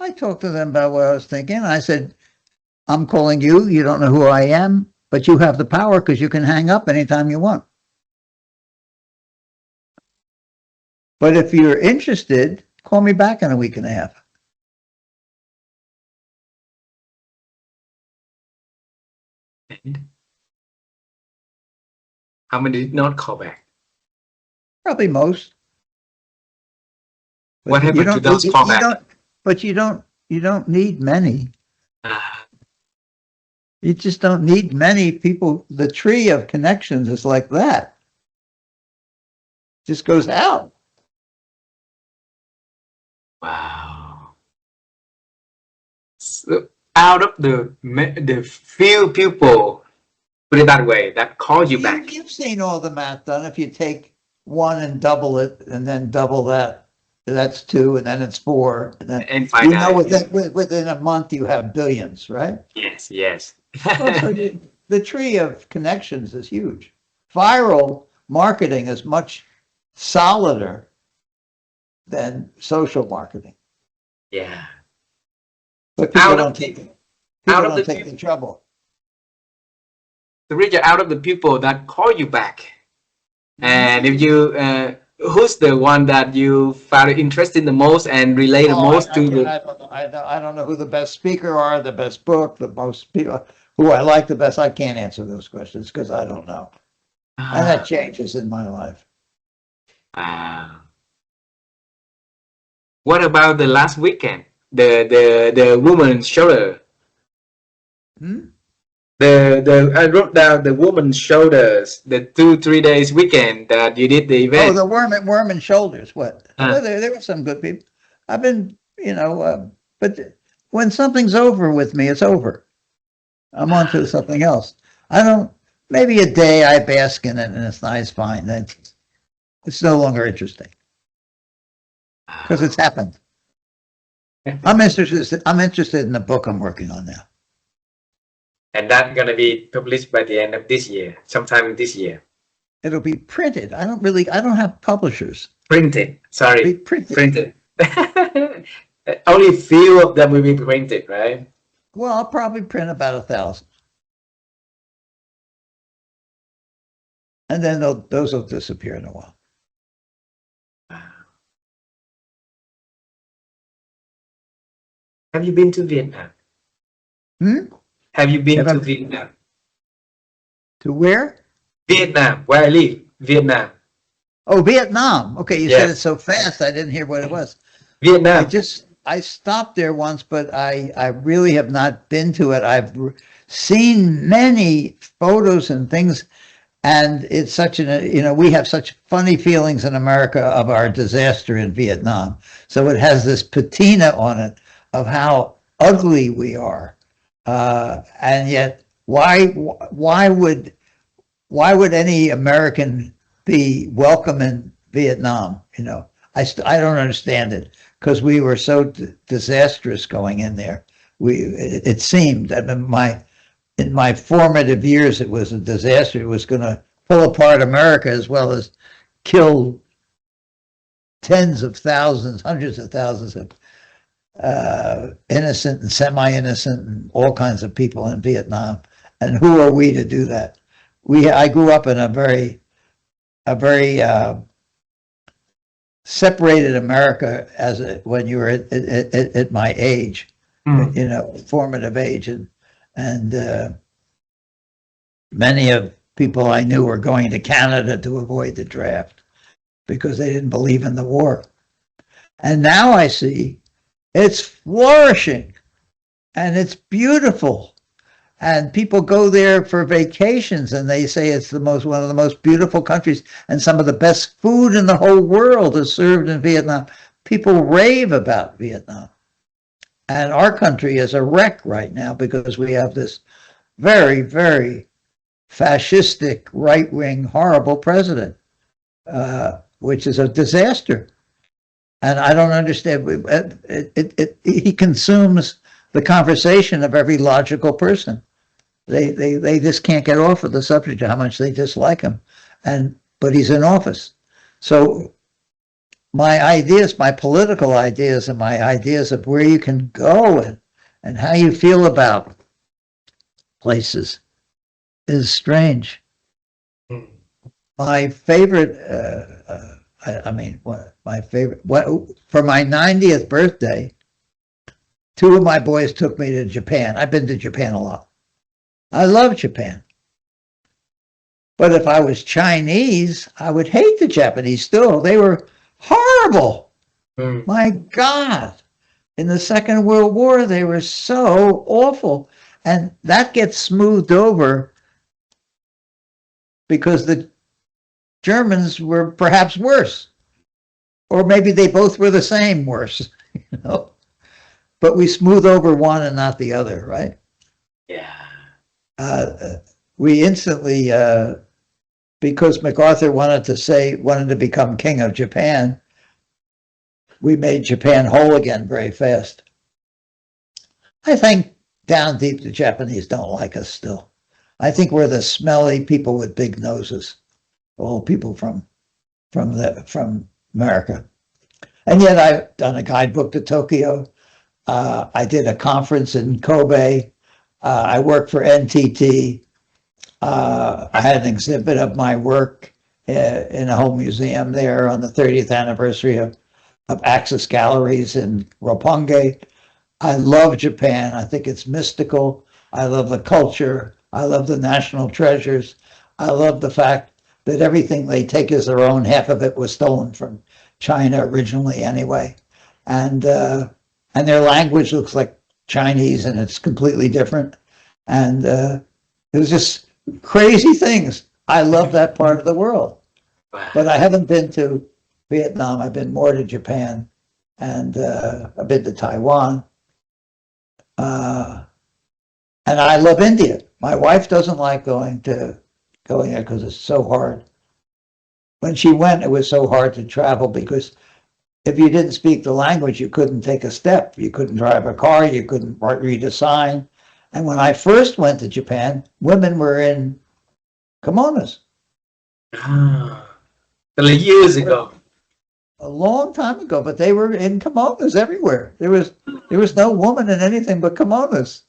I talked to them about what I was thinking. I said, I'm calling you. You don't know who I am, but you have the power because you can hang up anytime you want. But if you're interested, call me back in a week and a half. How many did not call back? Probably most. But what happened to those callbacks? But you don't need many. You just don't need many people. The tree of connections is like that. Just goes out. Wow. So out of the few people, put it that way, that call you back. You've seen all the math done. If you take one and double it, and then double that, that's 2, and then it's 4. And then you know within a month you have billions, right? Yes, yes. So the tree of connections is huge. Viral marketing is much solider than social marketing. Yeah. But people don't take the trouble. So Richard, out of the people that call you back, and if you who's the one that you found interesting the most and relate the Oh, most to the? I don't know. I don't know who the best speaker are, the best book, the most people who I like the best. I can't answer those questions because I don't know. And that changes in my life. What about the last weekend? The woman's shoulder. Hmm? The I wrote down the woman's shoulders. The 2-3 days weekend that you did the Oh, event. the Wurman Shoulders. What? Uh. Well, there were some good people. I've been, but when something's over with me, it's over. I'm on to something else. I don't, maybe a day I bask in it and it's nice, fine. It's no longer interesting because it's happened. I'm interested in the book I'm working on now. And that's gonna be published by the end of this year, sometime this year. It'll be printed. I don't have publishers. Printed. Sorry. Be printed. Printed. Only few of them will be printed, right? Well, I'll probably print about 1,000. And then those will disappear in a while. Have you been to Vietnam? Hmm? Have you been Have to I- Vietnam? To where? Vietnam, where I live, Vietnam. Oh, Vietnam. Okay, you Yeah. said it so fast, I didn't hear what it was. Vietnam. I stopped there once, but I really have not been to it. I've seen many photos and things, and it's such we have such funny feelings in America of our disaster in Vietnam. So it has this patina on it of how ugly we are. And yet, why would any American be welcome in Vietnam? I don't understand it because we were so disastrous going in there. It seemed that in my formative years, it was a disaster. It was going to pull apart America as well as kill tens of thousands, hundreds of thousands of innocent and semi-innocent and all kinds of people in Vietnam. And who are we to do that? I grew up in a very separated America when you were at my age, formative age, and many of people I knew were going to Canada to avoid the draft because they didn't believe in the war. And now I see it's flourishing and it's beautiful. And people go there for vacations and they say it's one of the most beautiful countries and some of the best food in the whole world is served in Vietnam. People rave about Vietnam. And our country is a wreck right now because we have this very, very fascistic, right-wing, horrible president, which is a disaster. And I don't understand. He consumes the conversation of every logical person. They just can't get off of the subject of how much they dislike him. But he's in office. So my ideas, my political ideas, and my ideas of where you can go and how you feel about places is strange. My favorite, for my 90th birthday, 2 of my boys took me to Japan. I've been to Japan a lot. I love Japan. But if I was Chinese, I would hate the Japanese still. They were horrible. My God. In the Second World War, they were so awful. And that gets smoothed over because the Germans were perhaps worse. Or maybe they both were the same worse, But we smooth over one and not the other, right? Yeah. We instantly, because MacArthur wanted to become king of Japan, we made Japan whole again very fast. I think down deep the Japanese don't like us still. I think we're the smelly people with big noses, all people from America. And yet I've done a guidebook to Tokyo. I did a conference in Kobe. I worked for NTT. I had an exhibit of my work in a whole museum there on the 30th anniversary of Axis Galleries in Roppongi. I love Japan. I think it's mystical. I love the culture. I love the national treasures. I love the fact that everything they take as their own, half of it was stolen from China originally anyway. And their language looks like Chinese, and it's completely different. And it was just crazy things. I love that part of the world. But I haven't been to Vietnam. I've been more to Japan, and I've been to Taiwan. And I love India. My wife doesn't like going there because it's so hard. When she went, it was so hard to travel because if you didn't speak the language, you couldn't take a step. You couldn't drive a car. You couldn't read a sign. And when I first went to Japan, women were in kimonos. Years ago. A long time ago, but they were in kimonos everywhere. There was no woman in anything but kimonos.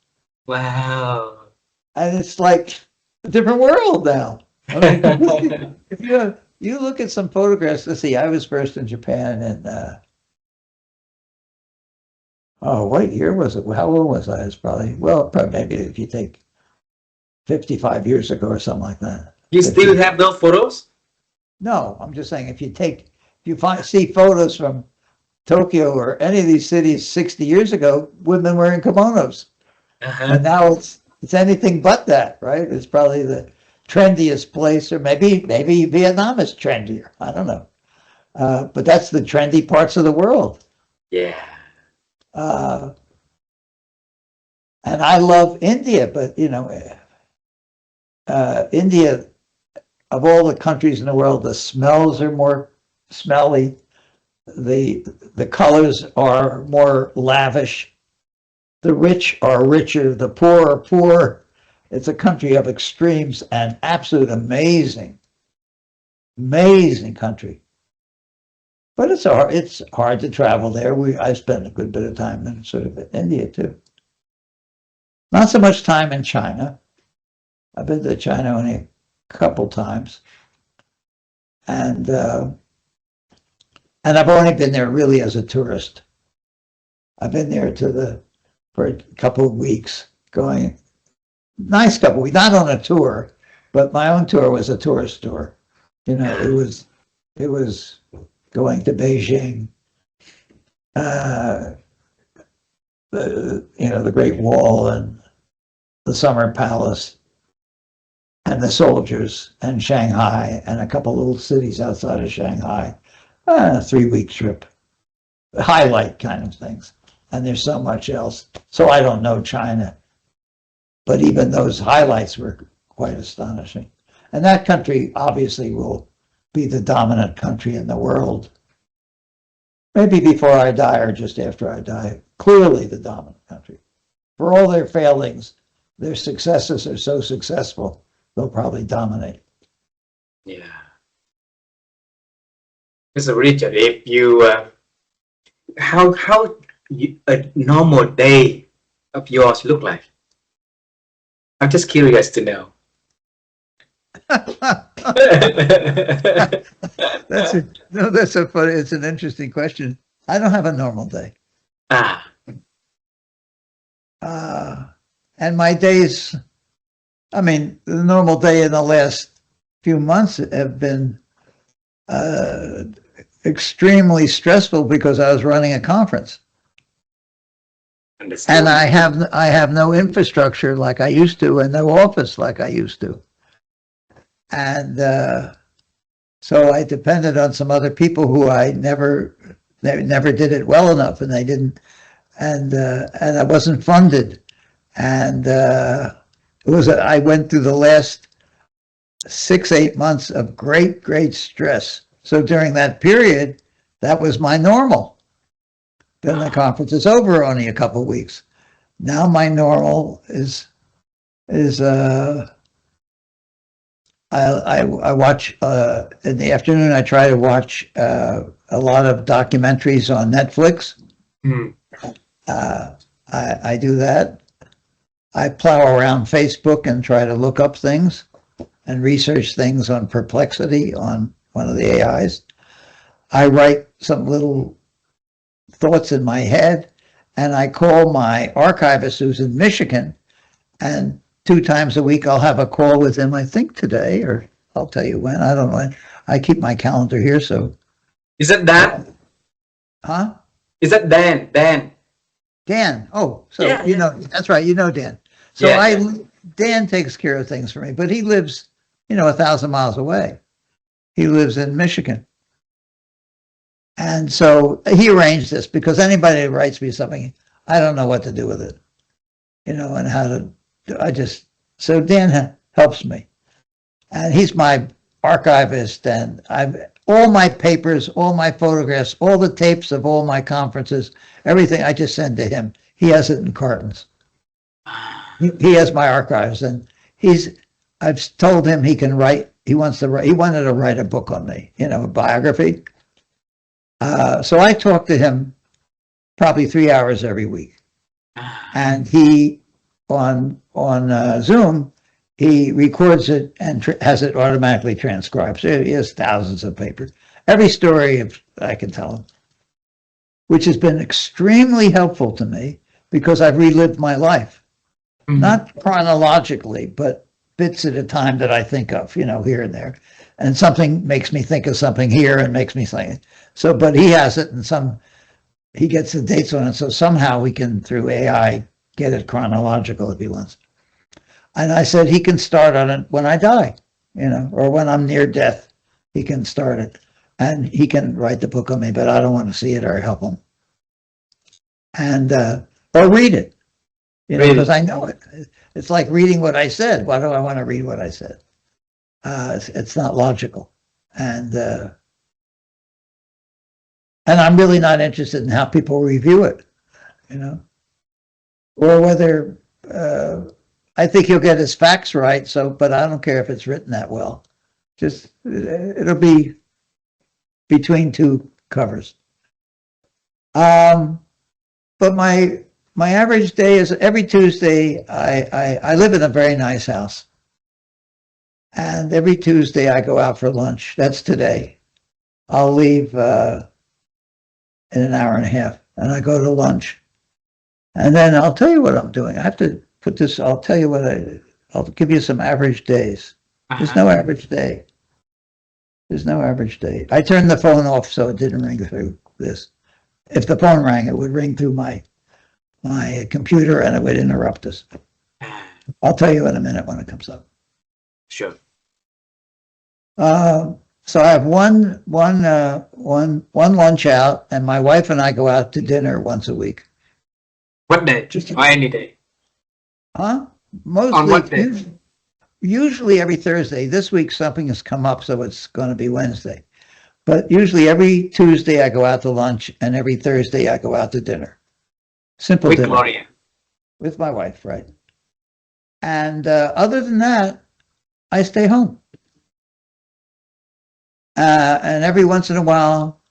Wow. And it's like a different world now. I mean, if you look at some photographs, let's see, I was first in Japan in, what year was it? How old was I? It's probably maybe if you take 55 years ago or something like that. You still have those photos? No, I'm just saying if you see photos from Tokyo or any of these cities 60 years ago, women were in kimonos. And now it's anything but that, right? It's probably the trendiest place, or maybe Vietnam is trendier. I don't know. But that's the trendy parts of the world. Yeah. And I love India, but India, of all the countries in the world, the smells are more smelly. The colors are more lavish. The rich are richer. The poor are poor. It's a country of extremes and absolute amazing country. But it's hard to travel there. I spent a good bit of time in sort of India too. Not so much time in China. I've been to China only a couple times. And I've only been there really as a tourist. I've been there for a couple of weeks, nice couple of weeks, not on a tour, but my own tour was a tourist tour. It was going to Beijing, the Great Wall and the Summer Palace and the soldiers and Shanghai and a couple little cities outside of Shanghai. A 3-week trip, highlight kind of things. And there's so much else. So I don't know China. But even those highlights were quite astonishing. And that country obviously will be the dominant country in the world. Maybe before I die or just after I die. Clearly the dominant country. For all their failings, their successes are so successful, they'll probably dominate. Yeah. Mr. Richard, if you, how a normal day of yours look like? I'm just curious to know. That's so funny. It's an interesting question. I don't have a normal day. And my days, the normal day in the last few months have been extremely stressful because I was running a conference. And I have no infrastructure like I used to, and no office like I used to. And so I depended on some other people who they never did it well enough, and they didn't, and I wasn't funded. And I went through the last 6-8 months of great stress. So during that period, that was my normal. Then the conference is over only a couple of weeks. Now my normal is I watch in the afternoon. I try to watch a lot of documentaries on Netflix. I do that. I plow around Facebook and try to look up things. and research things on perplexity on one of the AIs. I write some little thoughts in my head, and I call my archivist who's in Michigan, and 2 times a week I'll have a call with him, I think today, or I'll tell you when, I don't know when. I keep my calendar here, so. Is that Dan? Huh? Is that Dan? Dan. Oh, so Yeah, you know, that's right, you know Dan. So Yeah, Dan takes care of things for me, but he lives, 1,000 miles away. He lives in Michigan. And so he arranged this because anybody that writes me something, I don't know what to do with it, and how to do. So Dan helps me. And he's my archivist, and all my papers, all my photographs, all the tapes of all my conferences, everything I just send to him. He has it in cartons. He has my archives, and I've told him he can write. He wanted to write a book on me, a biography. So I talk to him probably 3 hours every week, and he on Zoom, he records it and has it automatically transcribed. So he has thousands of papers, every story I can tell him, which has been extremely helpful to me because I've relived my life, not chronologically, but bits at a time that I think of, here and there. And something makes me think of something here and makes me think. So, but he has it, and he gets the dates on it. So somehow we can, through AI, get it chronological if he wants. And I said he can start on it when I die, or when I'm near death, he can start it. And he can write the book on me, but I don't want to see it or help him. And, or read it, because I know it. It's like reading what I said. Why do I want to read what I said? It's not logical. And I'm really not interested in how people review it, or whether, I think he'll get his facts right. But I don't care if it's written that well. Just, it'll be between 2 covers. But my average day is every Tuesday. I live in a very nice house. And every Tuesday I go out for lunch. That's today. I'll leave in an hour and a half, and I go to lunch. And then I'll tell you what I'm doing. I have to put this, I'll tell you I'll give you some average days. There's no average day. There's no average day. I turned the phone off so it didn't ring through this. If the phone rang, it would ring through my computer and it would interrupt us. I'll tell you in a minute when it comes up. Sure. So I have one lunch out, and my wife and I go out to dinner once a week. What day? Or any day? Huh? Mostly. On what day? Usually every Thursday. This week something has come up, so it's going to be Wednesday. But usually every Tuesday I go out to lunch, and every Thursday I go out to dinner. Simple With dinner. Gloria. With my wife, right. And other than that, I stay home. And every once in a while,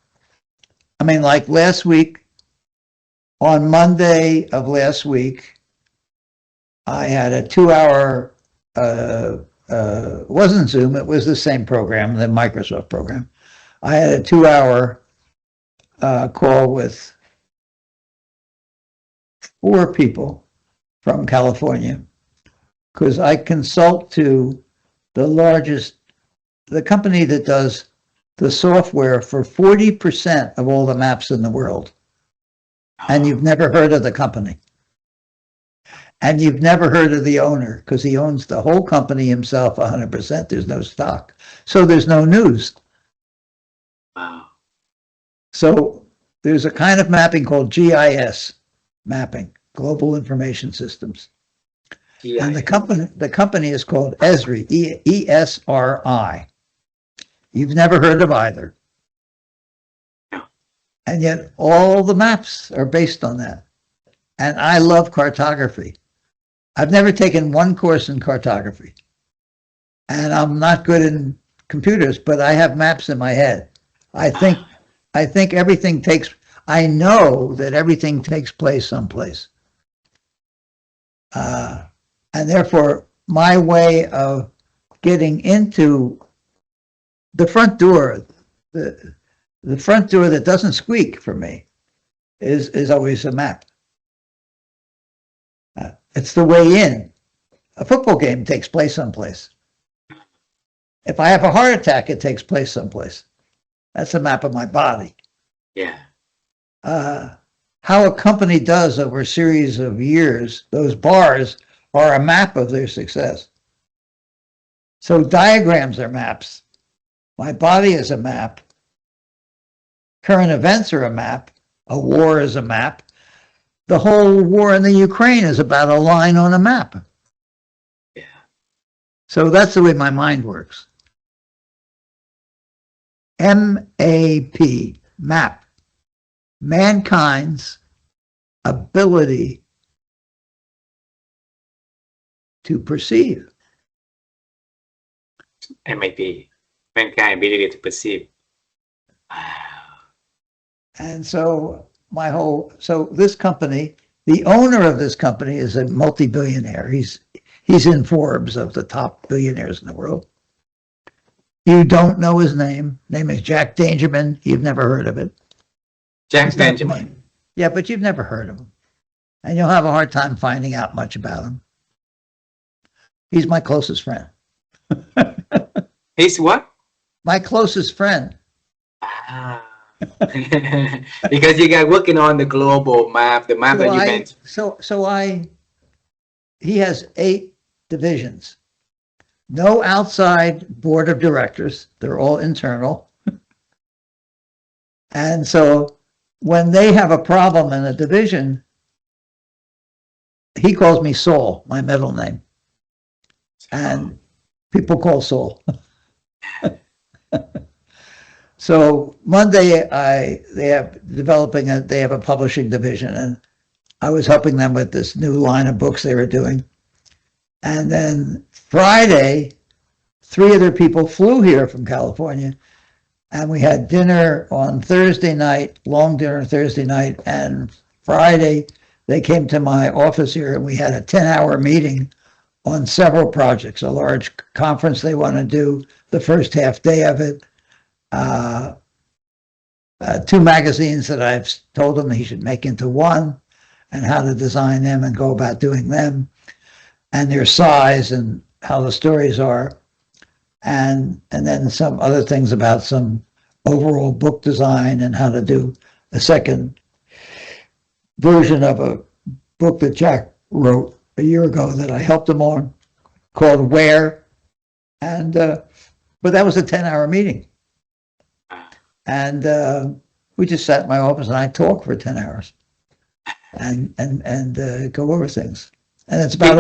like last week, on Monday of last week, I had a 2-hour, wasn't Zoom, it was the same program, the Microsoft program. I had a 2-hour call with 4 people from California, because I consult to the company that does the software for 40% of all the maps in the world. And you've never heard of the company. And you've never heard of the owner, because he owns the whole company himself 100%. There's no stock. So there's no news. Wow. So there's a kind of mapping called GIS mapping, Global Information Systems. GIS. And the company is called ESRI, ESRI. You've never heard of either. No. And yet all the maps are based on that. And I love cartography. I've never taken one course in cartography. And I'm not good in computers, but I have maps in my head. I think everything I know that everything takes place someplace. And therefore, my way of getting into the front door, the front door that doesn't squeak for me is always a map. It's the way in. A football game takes place someplace. If I have a heart attack, it takes place someplace. That's a map of my body. Yeah. How a company does over a series of years, those bars are a map of their success. So diagrams are maps. My body is a map. Current events are a map. A war is a map. The whole war in the Ukraine is about a line on a map. Yeah. So that's the way my mind works. M-A-P, map. Mankind's ability to perceive. MAP, mankind ability to perceive. And so so this company, the owner of this company is a multi-billionaire. He's in Forbes of the top billionaires in the world. You don't know his name. Name is Jack Dangerman. You've never heard of it. Jack Dangerman. Yeah, but you've never heard of him. And you'll have a hard time finding out much about him. He's my closest friend. He's what? My closest friend. Ah. Because you guys working on the global map, the map that you mentioned. He has 8 divisions. No outside board of directors. They're all internal. And so when they have a problem in a division, he calls me Saul, my middle name. And people call Saul. So Monday, they have a publishing division, and I was helping them with this new line of books they were doing. And then Friday, 3 other people flew here from California, and we had dinner on Thursday night, long dinner Thursday night, and Friday they came to my office here, and we had a 10-hour meeting on several projects, a large conference they want to do, the first half day of it, 2 magazines that I've told him he should make into one, and how to design them and go about doing them, and their size and how the stories are, and then some other things about some overall book design and how to do a second version of a book that Jack wrote a year ago that I helped him on, called Where, and but that was a 10-hour meeting. And we just sat in my office and I talked for 10 hours and go over things. And it's about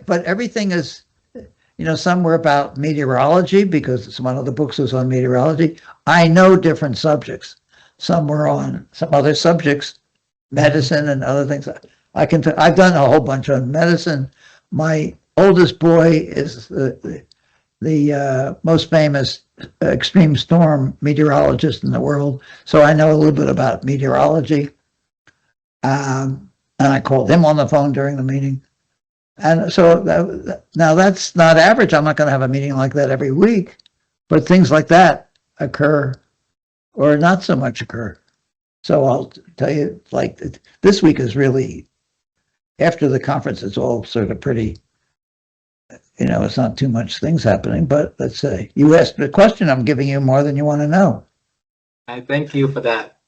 but everything is, some were about meteorology because one of the books was on meteorology. I know different subjects. Some were on some other subjects, medicine and other things. I've done a whole bunch on medicine. My oldest boy is the most famous extreme storm meteorologist in the world. So I know a little bit about meteorology. And I called him on the phone during the meeting. And so now that's not average. I'm not going to have a meeting like that every week, but things like that occur or not so much occur. So I'll tell you, like this week is really, after the conference, it's all sort of pretty, it's not too much things happening, but let's say you asked the question, I'm giving you more than you want to know. I thank you for that.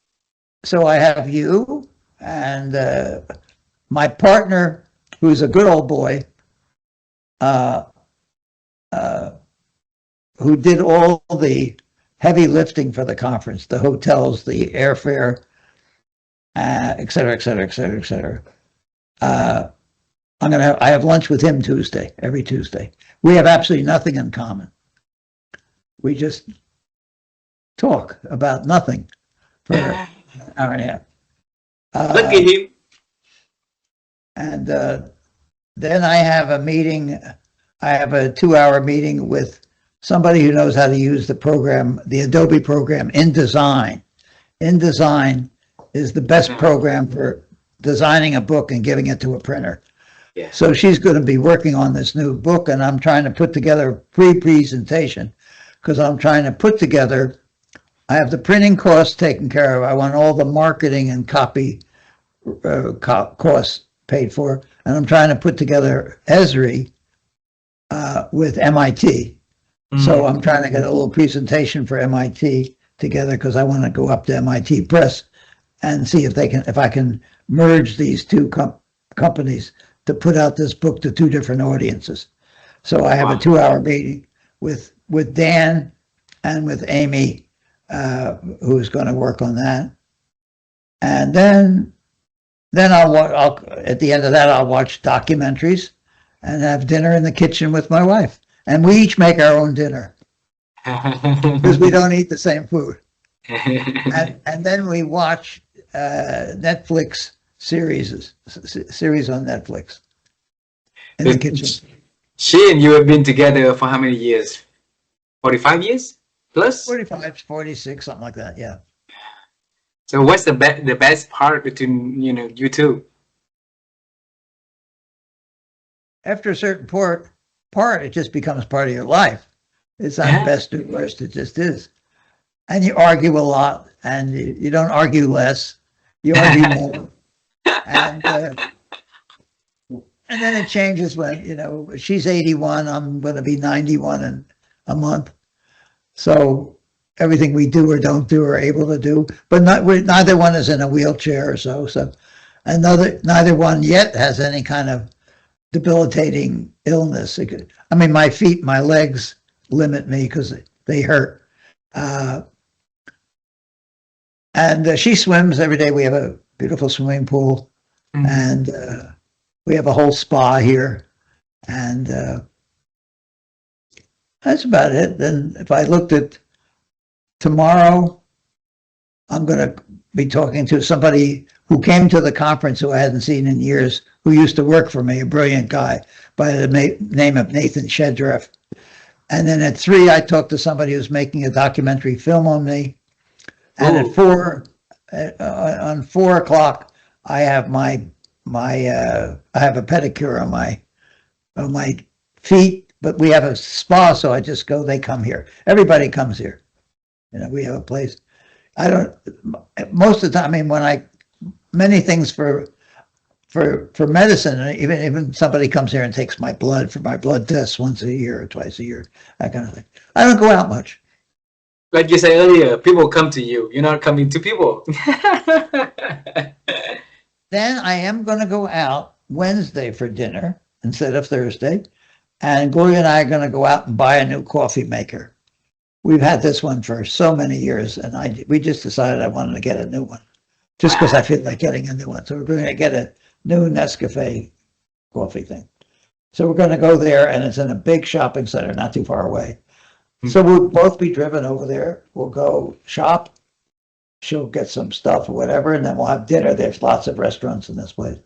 So I have you and my partner, who's a good old boy, who did all the heavy lifting for the conference, the hotels, the airfare, et cetera, et cetera, et cetera, et cetera. I have lunch with him every Tuesday. We have absolutely nothing in common. We just talk about nothing for an hour and a half. Look at him. And then I have a meeting. I have a 2-hour meeting with somebody who knows how to use the program, the Adobe program, InDesign. InDesign is the best program for designing a book and giving it to a printer. Yeah. So she's going to be working on this new book, and I'm trying to put together a pre-presentation because I'm trying to put together, I have the printing costs taken care of. I want all the marketing and copy costs paid for, and I'm trying to put together Esri with MIT. So I'm trying to get a little presentation for MIT together because I want to go up to MIT Press and see if I can merge these two companies to put out this book to two different audiences. So I have a 2-hour meeting with Dan and with Amy, who's going to work on that. And then I'll at the end of that, I'll watch documentaries and have dinner in the kitchen with my wife. And we each make our own dinner because we don't eat the same food. And then we watch Netflix series on Netflix in the kitchen. She and you have been together for how many years? 45 years plus? 45, 46, something like that, yeah. So what's the best part between you two? After a certain part, it just becomes part of your life. It's not best or worst, it just is. And you argue a lot, and you don't argue less, you argue more. And then it changes when, she's 81, I'm going to be 91 in a month. So everything we do or don't do or able to do, but neither one is in a wheelchair or so. And neither one yet has any kind of debilitating illness. My legs limit me because they hurt. And she swims every day. We have a beautiful swimming pool, and we have a whole spa here, and that's about it. Then if I looked at tomorrow, I'm going to be talking to somebody who came to the conference who I hadn't seen in years, who used to work for me, a brilliant guy by the name of Nathan Shedreff. And then at 3, I talked to somebody who's making a documentary film on me. And at 4, on 4 o'clock, I have I have a pedicure on my feet, but we have a spa, so I just go, they come here. Everybody comes here. We have a place. Most of the time, many things for medicine, even somebody comes here and takes my blood for my blood tests once a year or twice a year, that kind of thing. I don't go out much. Like you said earlier, people come to you. You're not coming to people. Then I am going to go out Wednesday for dinner instead of Thursday. And Gloria and I are going to go out and buy a new coffee maker. We've had this one for so many years, and we just decided I wanted to get a new one, just because I feel like getting a new one. So we're going to get a new Nescafe coffee thing. So we're going to go there, and it's in a big shopping center, not too far away. So we'll both be driven over there. We'll go shop. She'll get some stuff or whatever, and then we'll have dinner. There's lots of restaurants in this place.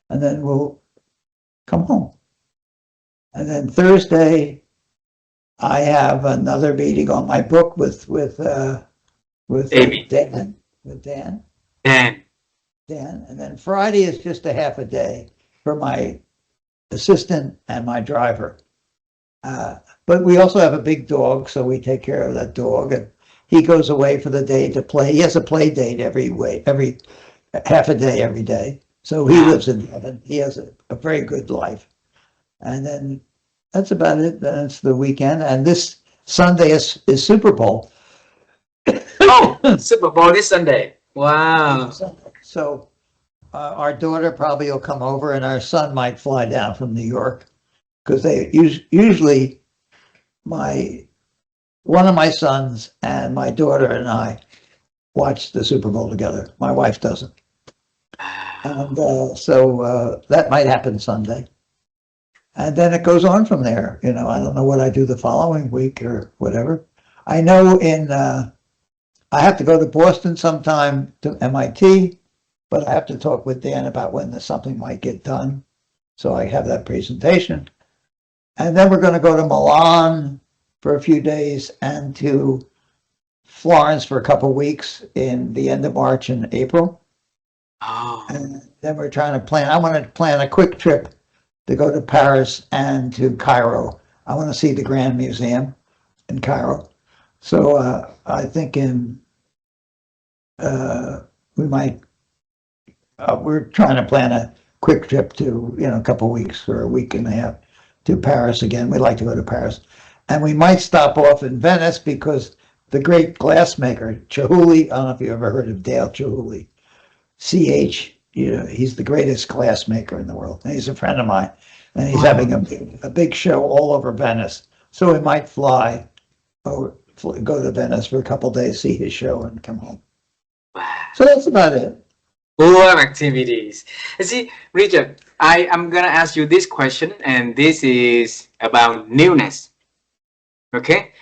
And then we'll come home. And then Thursday, I have another meeting on my book with Amy. Dan. With Dan. Dan. And then Friday is just a half a day for my assistant and my driver. But we also have a big dog, so we take care of that dog. And he goes away for the day to play. He has a play date every half a day every day. So he lives in heaven. He has a very good life. And then that's about it. Then it's the weekend. And this Sunday is Super Bowl. Oh, Super Bowl this Sunday. Wow. So our daughter probably will come over, and our son might fly down from New York, because they usually one of my sons and my daughter and I watch the Super Bowl together. My wife doesn't. And so that might happen Sunday. And then it goes on from there. I don't know what I do the following week or whatever. I know I have to go to Boston sometime to MIT, but I have to talk with Dan about when something might get done. So I have that presentation. And then we're going to go to Milan for a few days and to Florence for a couple of weeks in the end of March and April. Oh. And then we're trying to I want to plan a quick trip to go to Paris and to Cairo. I want to see the Grand Museum in Cairo. So I think we might, we're trying to plan a quick trip to, a couple of weeks or a week and a half to Paris again. We'd like to go to Paris. And we might stop off in Venice because the great glassmaker, Chihuly, I don't know if you ever heard of Dale Chihuly, CH, he's the greatest glassmaker in the world. And he's a friend of mine. And he's having a big show all over Venice. So we might fly or go to Venice for a couple of days, see his show, and come home. So that's about it. Full of activities. See, Richard, I am gonna ask you this question, and this is about newness. Okay,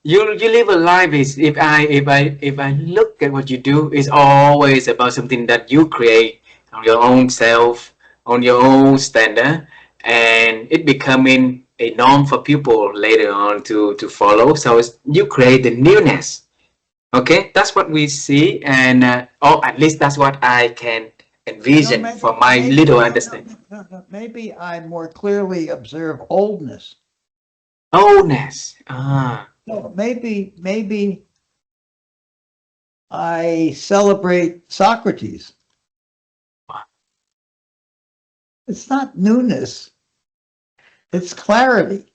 you live a life is if I look at what you do, it's always about something that you create on your own self, on your own standard, and it becoming a norm for people later on to follow. So you create the newness. Okay, that's what we see, and or at least that's what I can envision from my little understanding. Maybe I more clearly observe oldness. Oldness. No, maybe I celebrate Socrates. It's not newness. It's clarity.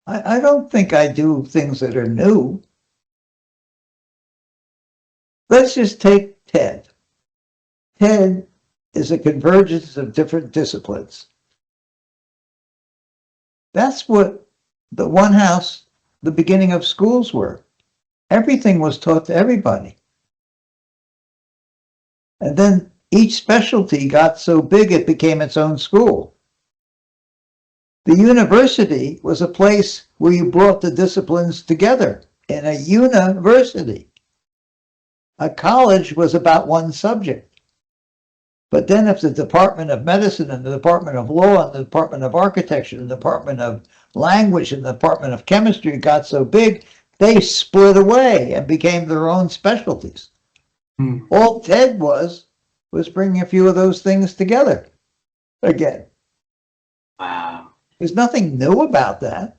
I don't think I do things that are new. Let's just take TED. TED is a convergence of different disciplines. That's what the one house, the beginning of schools were. Everything was taught to everybody. And then each specialty got so big it became its own school. The university was a place where you brought the disciplines together in a university. A college was about one subject. But then if the Department of Medicine and the Department of Law and the Department of Architecture and the Department of Language and the Department of Chemistry got so big, they split away and became their own specialties. All TED was bringing a few of those things together again. Wow. There's nothing new about that.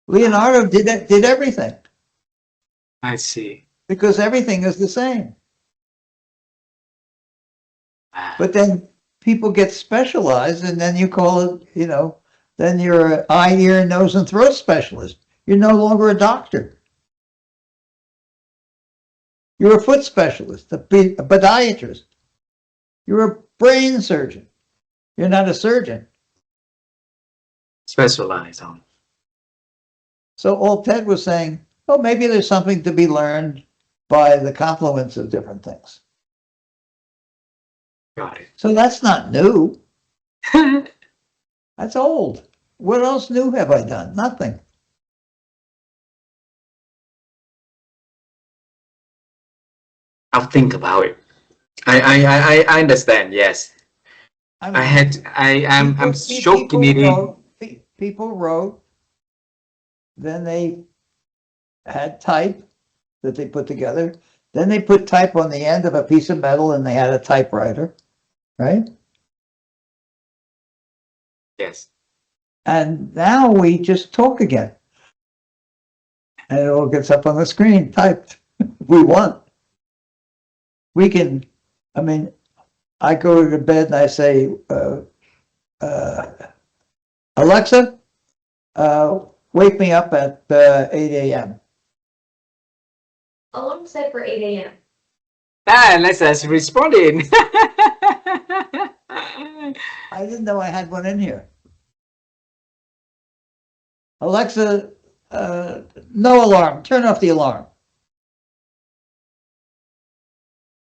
Leonardo did everything. I see. Because everything is the same. Wow. But then people get specialized, and then you call it, then you're an eye, ear, nose, and throat specialist. You're no longer a doctor. You're a foot specialist, a podiatrist. You're a brain surgeon. You're not a surgeon. Specialized on. So all Ted was saying, oh, maybe there's something to be learned by the confluence of different things. Got it. So that's not new. That's old. What else new have I done? Nothing. I'll think about it. I understand. Yes. I'm soaking it in. People wrote, then they had type that they put together. Then they put type on the end of a piece of metal and they had a typewriter, right? Yes. And now we just talk again. And it all gets up on the screen, typed. We want. We can, I go to bed and I say, Alexa, wake me up at 8 a.m. Alarm set for 8 a.m. Alexa's responding. I didn't know I had one in here. Alexa, no alarm. Turn off the alarm.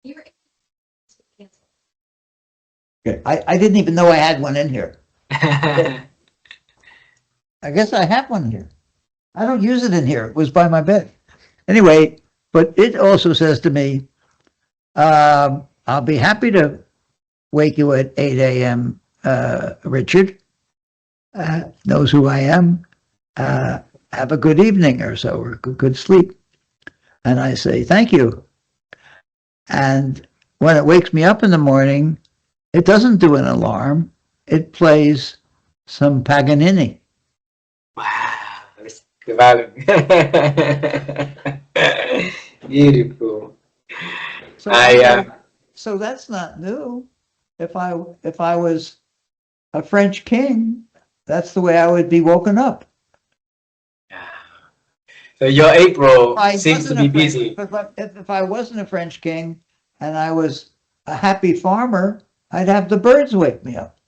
You were cancel. Okay. I didn't even know I had one in here. I guess I have one here. I don't use it in here. It was by my bed. Anyway, but it also says to me, I'll be happy to wake you at 8 a.m., Richard. Knows who I am. Have a good evening or so, or good sleep. And I say, thank you. And when it wakes me up in the morning, It doesn't do an alarm. It plays some Paganini. Wow, that's wow. Beautiful. So I so that's not new. If I was a French king, that's the way I would be woken up. so your April If I seems to wasn't be a French, busy. if I wasn't a French king and I was a happy farmer, I'd have the birds wake me up.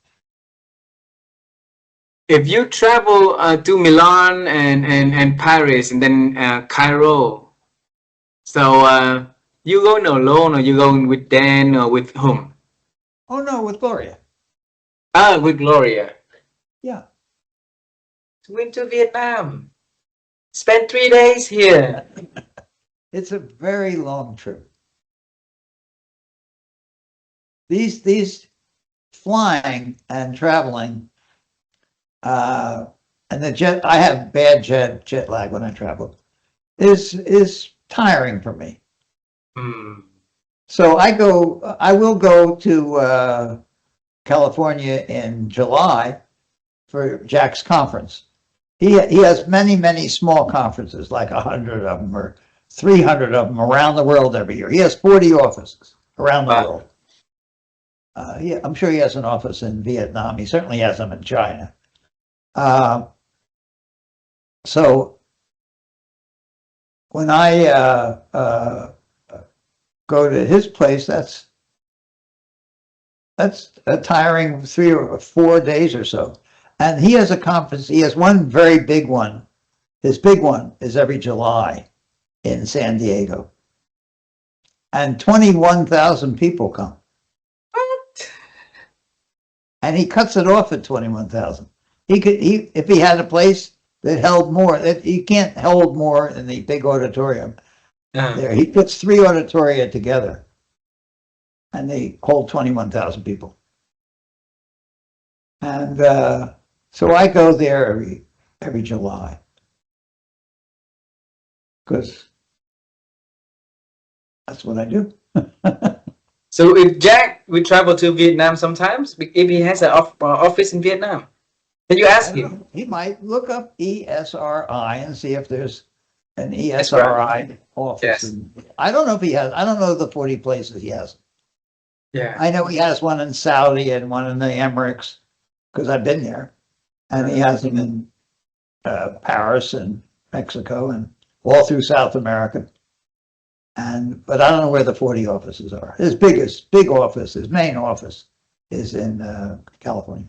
If you travel to Milan and Paris and then Cairo, so you going alone or you going with Dan or with whom? Oh no, with Gloria. Ah, with Gloria. Yeah. Went to Vietnam. Spent 3 days here. It's a very long trip. These flying and traveling, and the jet, I have bad jet lag when I travel, is tiring for me. Hmm. So I will go to California in July for Jack's conference. He has many small conferences, like 100 of them or 300 of them around the world every year. He has 40 offices around the Wow. world. I'm sure he has an office in Vietnam. He certainly has them in China. So when I go to his place, that's a tiring 3 or 4 days or so. And he has a conference. He has one very big one. His big one is every July in San Diego. And 21,000 people come. What? And he cuts it off at 21,000. If he had a place that held more, that he can't hold more in the big auditorium there. He puts 3 auditoria together and they hold 21,000 people. And so I go there every July because that's what I do. So if Jack would travel to Vietnam sometimes, if he has an office in Vietnam, can you ask him? He might look up ESRI and see if there's an That's right. ESRI office. Yes. I don't know if he has. I don't know the 40 places he has. Yeah. I know he has one in Saudi and one in the Emirates because I've been there, and he has them in Paris and Mexico and all through South America. But I don't know where the 40 offices are. His big office, his main office, is in California.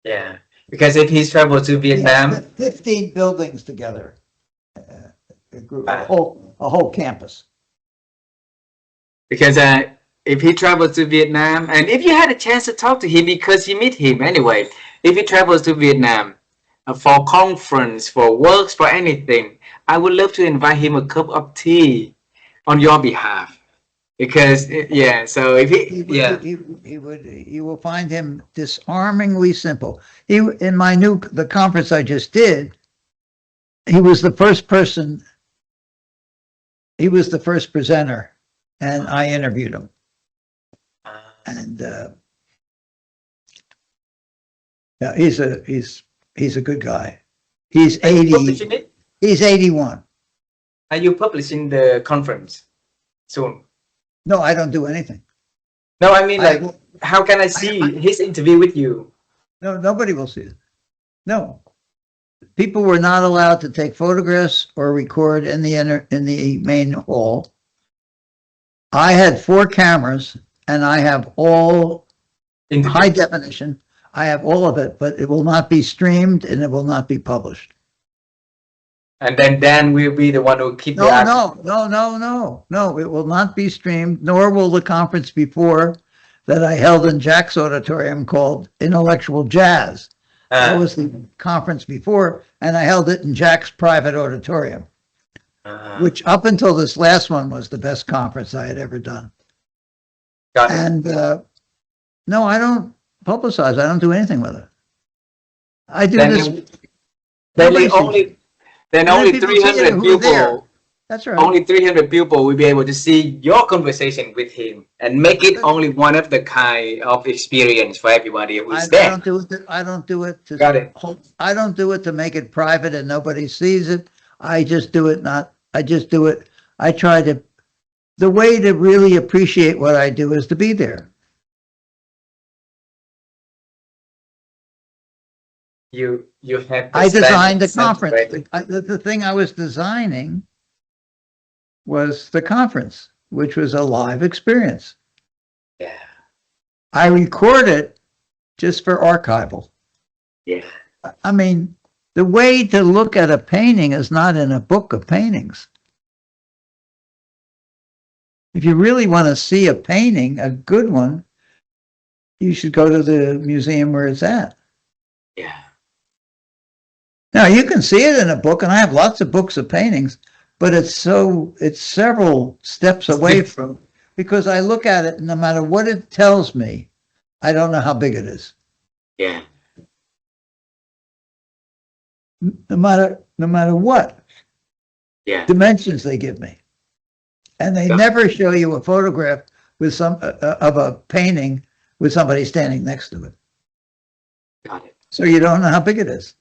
Yeah. Because if he's traveled to He has Vietnam, 15 buildings together, a whole campus. because if he travels to Vietnam, and if you had a chance to talk to him, because you meet him anyway, if he travels to Vietnam for conference, for works, for anything, I would love to invite him a cup of tea on your behalf. Because yeah, so if You will find him disarmingly simple. The conference I just did, he was the first presenter, and I interviewed him. And yeah, he's a good guy. He's 80. He's 81. Are you publishing the conference soon? No, I don't do anything. No, I mean, like, how can I see his interview with you? No, nobody will see it. No, people were not allowed to take photographs or record in the main hall. I had 4 cameras, and I have all In the high definition. I have all of it, but it will not be streamed and it will not be published. And then Dan will be the one who keep the No. It will not be streamed, nor will the conference before that I held in Jack's auditorium called Intellectual Jazz. That was the conference before, and I held it in Jack's private auditorium, which up until this last one was the best conference I had ever done. Got it. And no, I don't publicize. I don't do anything with it. I do Then this. Then Nobody sees only How many people see 300 who are there? people. That's right. only 300 people will be able to see your conversation with him and make it only one of the kind of experience for everybody who is I there. don't do it. I don't do it to. Got it. I don't do it to make it private and nobody sees it. I just do it. I just do it. I try to. The way to really appreciate what I do is to be there. You have. I designed the stand conference. celebrated. The thing I was designing was the conference, which was a live experience. Yeah. I record it just for archival. Yeah. I mean, the way to look at a painting is not in a book of paintings. If you really want to see a painting, a good one, you should go to the museum where it's at. Yeah. Now, you can see it in a book, and I have lots of books of paintings, but it's several steps away from, because I look at it, and no matter what it tells me, I don't know how big it is. Yeah. No matter what Yeah. dimensions they give me. And they Yeah. never show you a photograph with some of a painting with somebody standing next to it. Got it. So you don't know how big it is.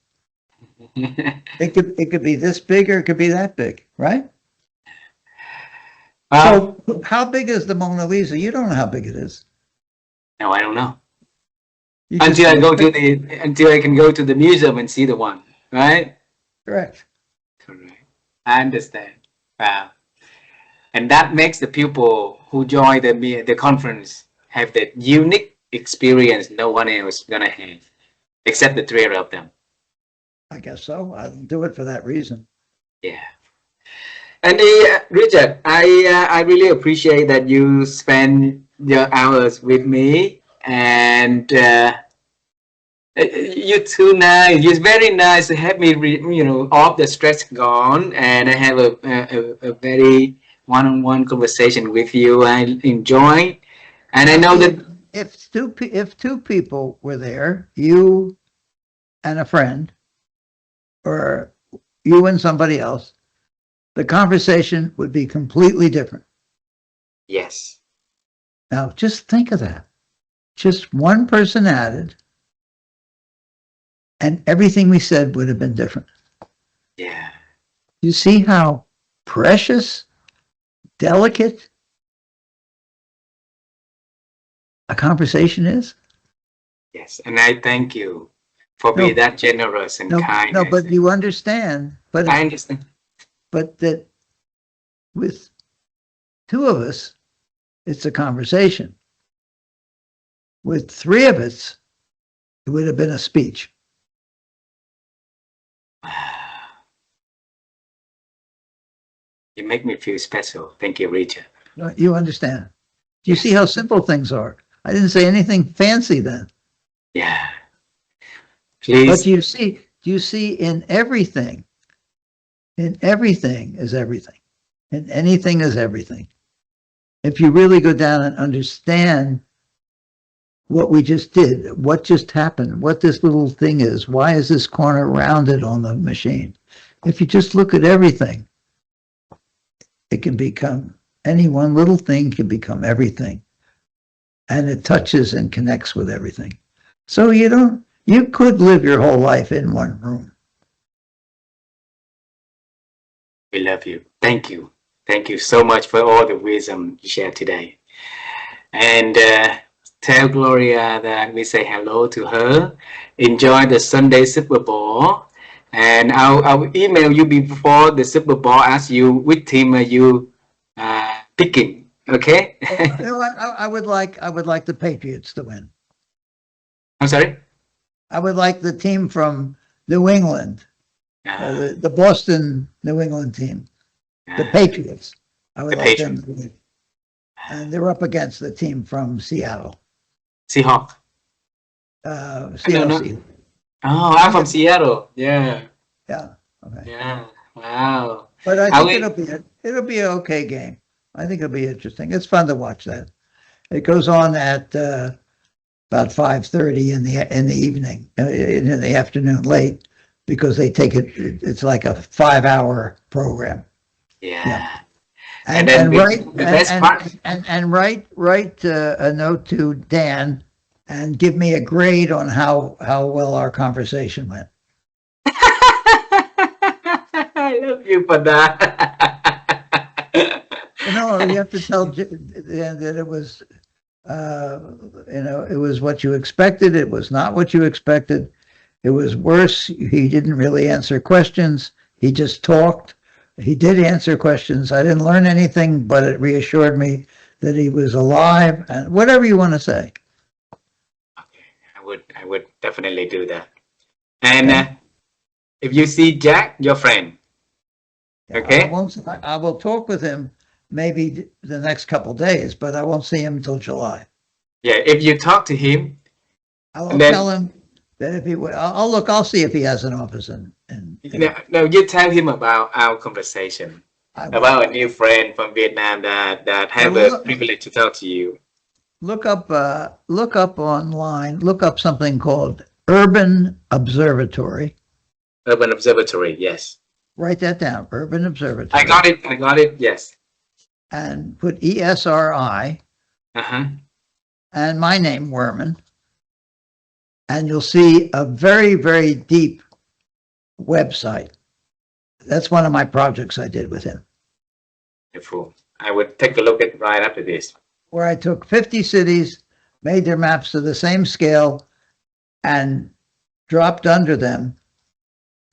It could be this big or it could be that big, right? So how big is the Mona Lisa? You don't know how big it is. No, I don't know. You just- Until I can go to the museum and see the one, right? Correct. Correct. I understand. Wow. And that makes the people who join the conference have that unique experience no one else gonna have, except the three of them. I guess so. I don't do it for that reason. Yeah. And Richard, I really appreciate that you spend your hours with me, and you're too nice. It's very nice to have me, off the stress gone, and I have a very one-on-one conversation with you. I enjoy, and I know that If two people were there, you and a friend, or you and somebody else, the conversation would be completely different. yes, Now, just think of that. Just one person added, and everything we said would have been different. yeah, You see how precious, delicate a conversation is? yes, and I thank you for being that generous and kind. No, but you understand. But I understand. But that with two of us, it's a conversation. With three of us, it would have been a speech. You make me feel special. Thank you, Richard. You understand? Do you see how simple things are? I didn't say anything fancy then. Yeah. Please. But you see in everything is everything. And anything is everything. If you really go down and understand what we just did, what just happened, what this little thing is, why is this corner rounded on the machine? If you just look at everything, it can become, any one little thing can become everything. And it touches and connects with everything. So you could live your whole life in one room. We love you. Thank you. Thank you so much for all the wisdom you shared today. And tell Gloria that we say hello to her. Enjoy the Sunday Super Bowl. And I'll email you before the Super Bowl, ask you which team are you picking. Okay? I would like the Patriots to win. I'm sorry? I would like the team from New England, the Boston New England team, the Patriots. I would like them to win. And they're up against the team from Seattle. Seahawks. Seattle. Oh, I'm from Seattle. Yeah. Yeah. Okay. Yeah. Wow. But I think it'll be an okay game. I think it'll be interesting. It's fun to watch that. It goes on at about 5:30 in the evening, in the afternoon, late, because they take it. It's like a 5-hour program. Yeah. And, then and write, the best part. and write a note to Dan and give me a grade on how well our conversation went. I love you for that. You have to tell Dan that it was, it was what you expected. It was not what you expected. It was worse. He didn't really answer questions. He just talked. He did answer questions. I didn't learn anything, but it reassured me that he was alive, and whatever you want to say. Okay, I would definitely do that. And if you see Jack, your friend, okay? I will talk with him maybe the next couple days, but I won't see him until July. Yeah, if you talk to him, I will tell him that if he would, I'll see if he has an office no, you tell him about our conversation, about a new friend from Vietnam that have the privilege to talk to you. Look up online, look up something called Urban Observatory. Urban Observatory, yes. Write that down, Urban Observatory. I got it, yes. And put ESRI. And my name, Wurman. And you'll see a very, very deep website. That's one of my projects I did with him. Beautiful. I would take a look at right after this. Where I took 50 cities, made their maps to the same scale, and dropped under them.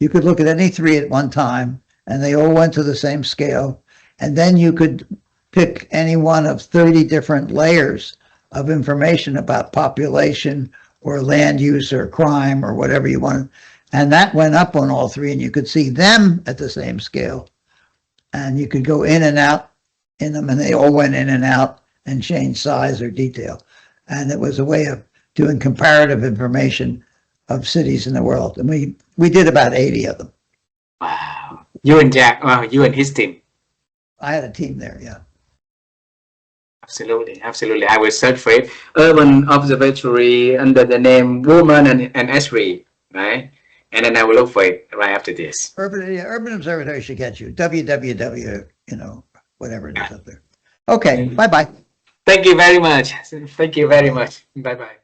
You could look at any 3 at one time, and they all went to the same scale. And then you could pick any one of 30 different layers of information about population or land use or crime or whatever you wanted. And that went up on all 3, and you could see them at the same scale. And you could go in and out in them, and they all went in and out and change size or detail. And it was a way of doing comparative information of cities in the world. And we did about 80 of them. Wow. You and Jack, you and his team. I had a team there, yeah. Absolutely, absolutely. I will search for it. Urban Observatory under the name Wurman and Esri, right? And then I will look for it right after this. Urban Observatory should get you. www, whatever it is up there. Okay, bye-bye. Thank you very much. Thank you very much. Bye-bye.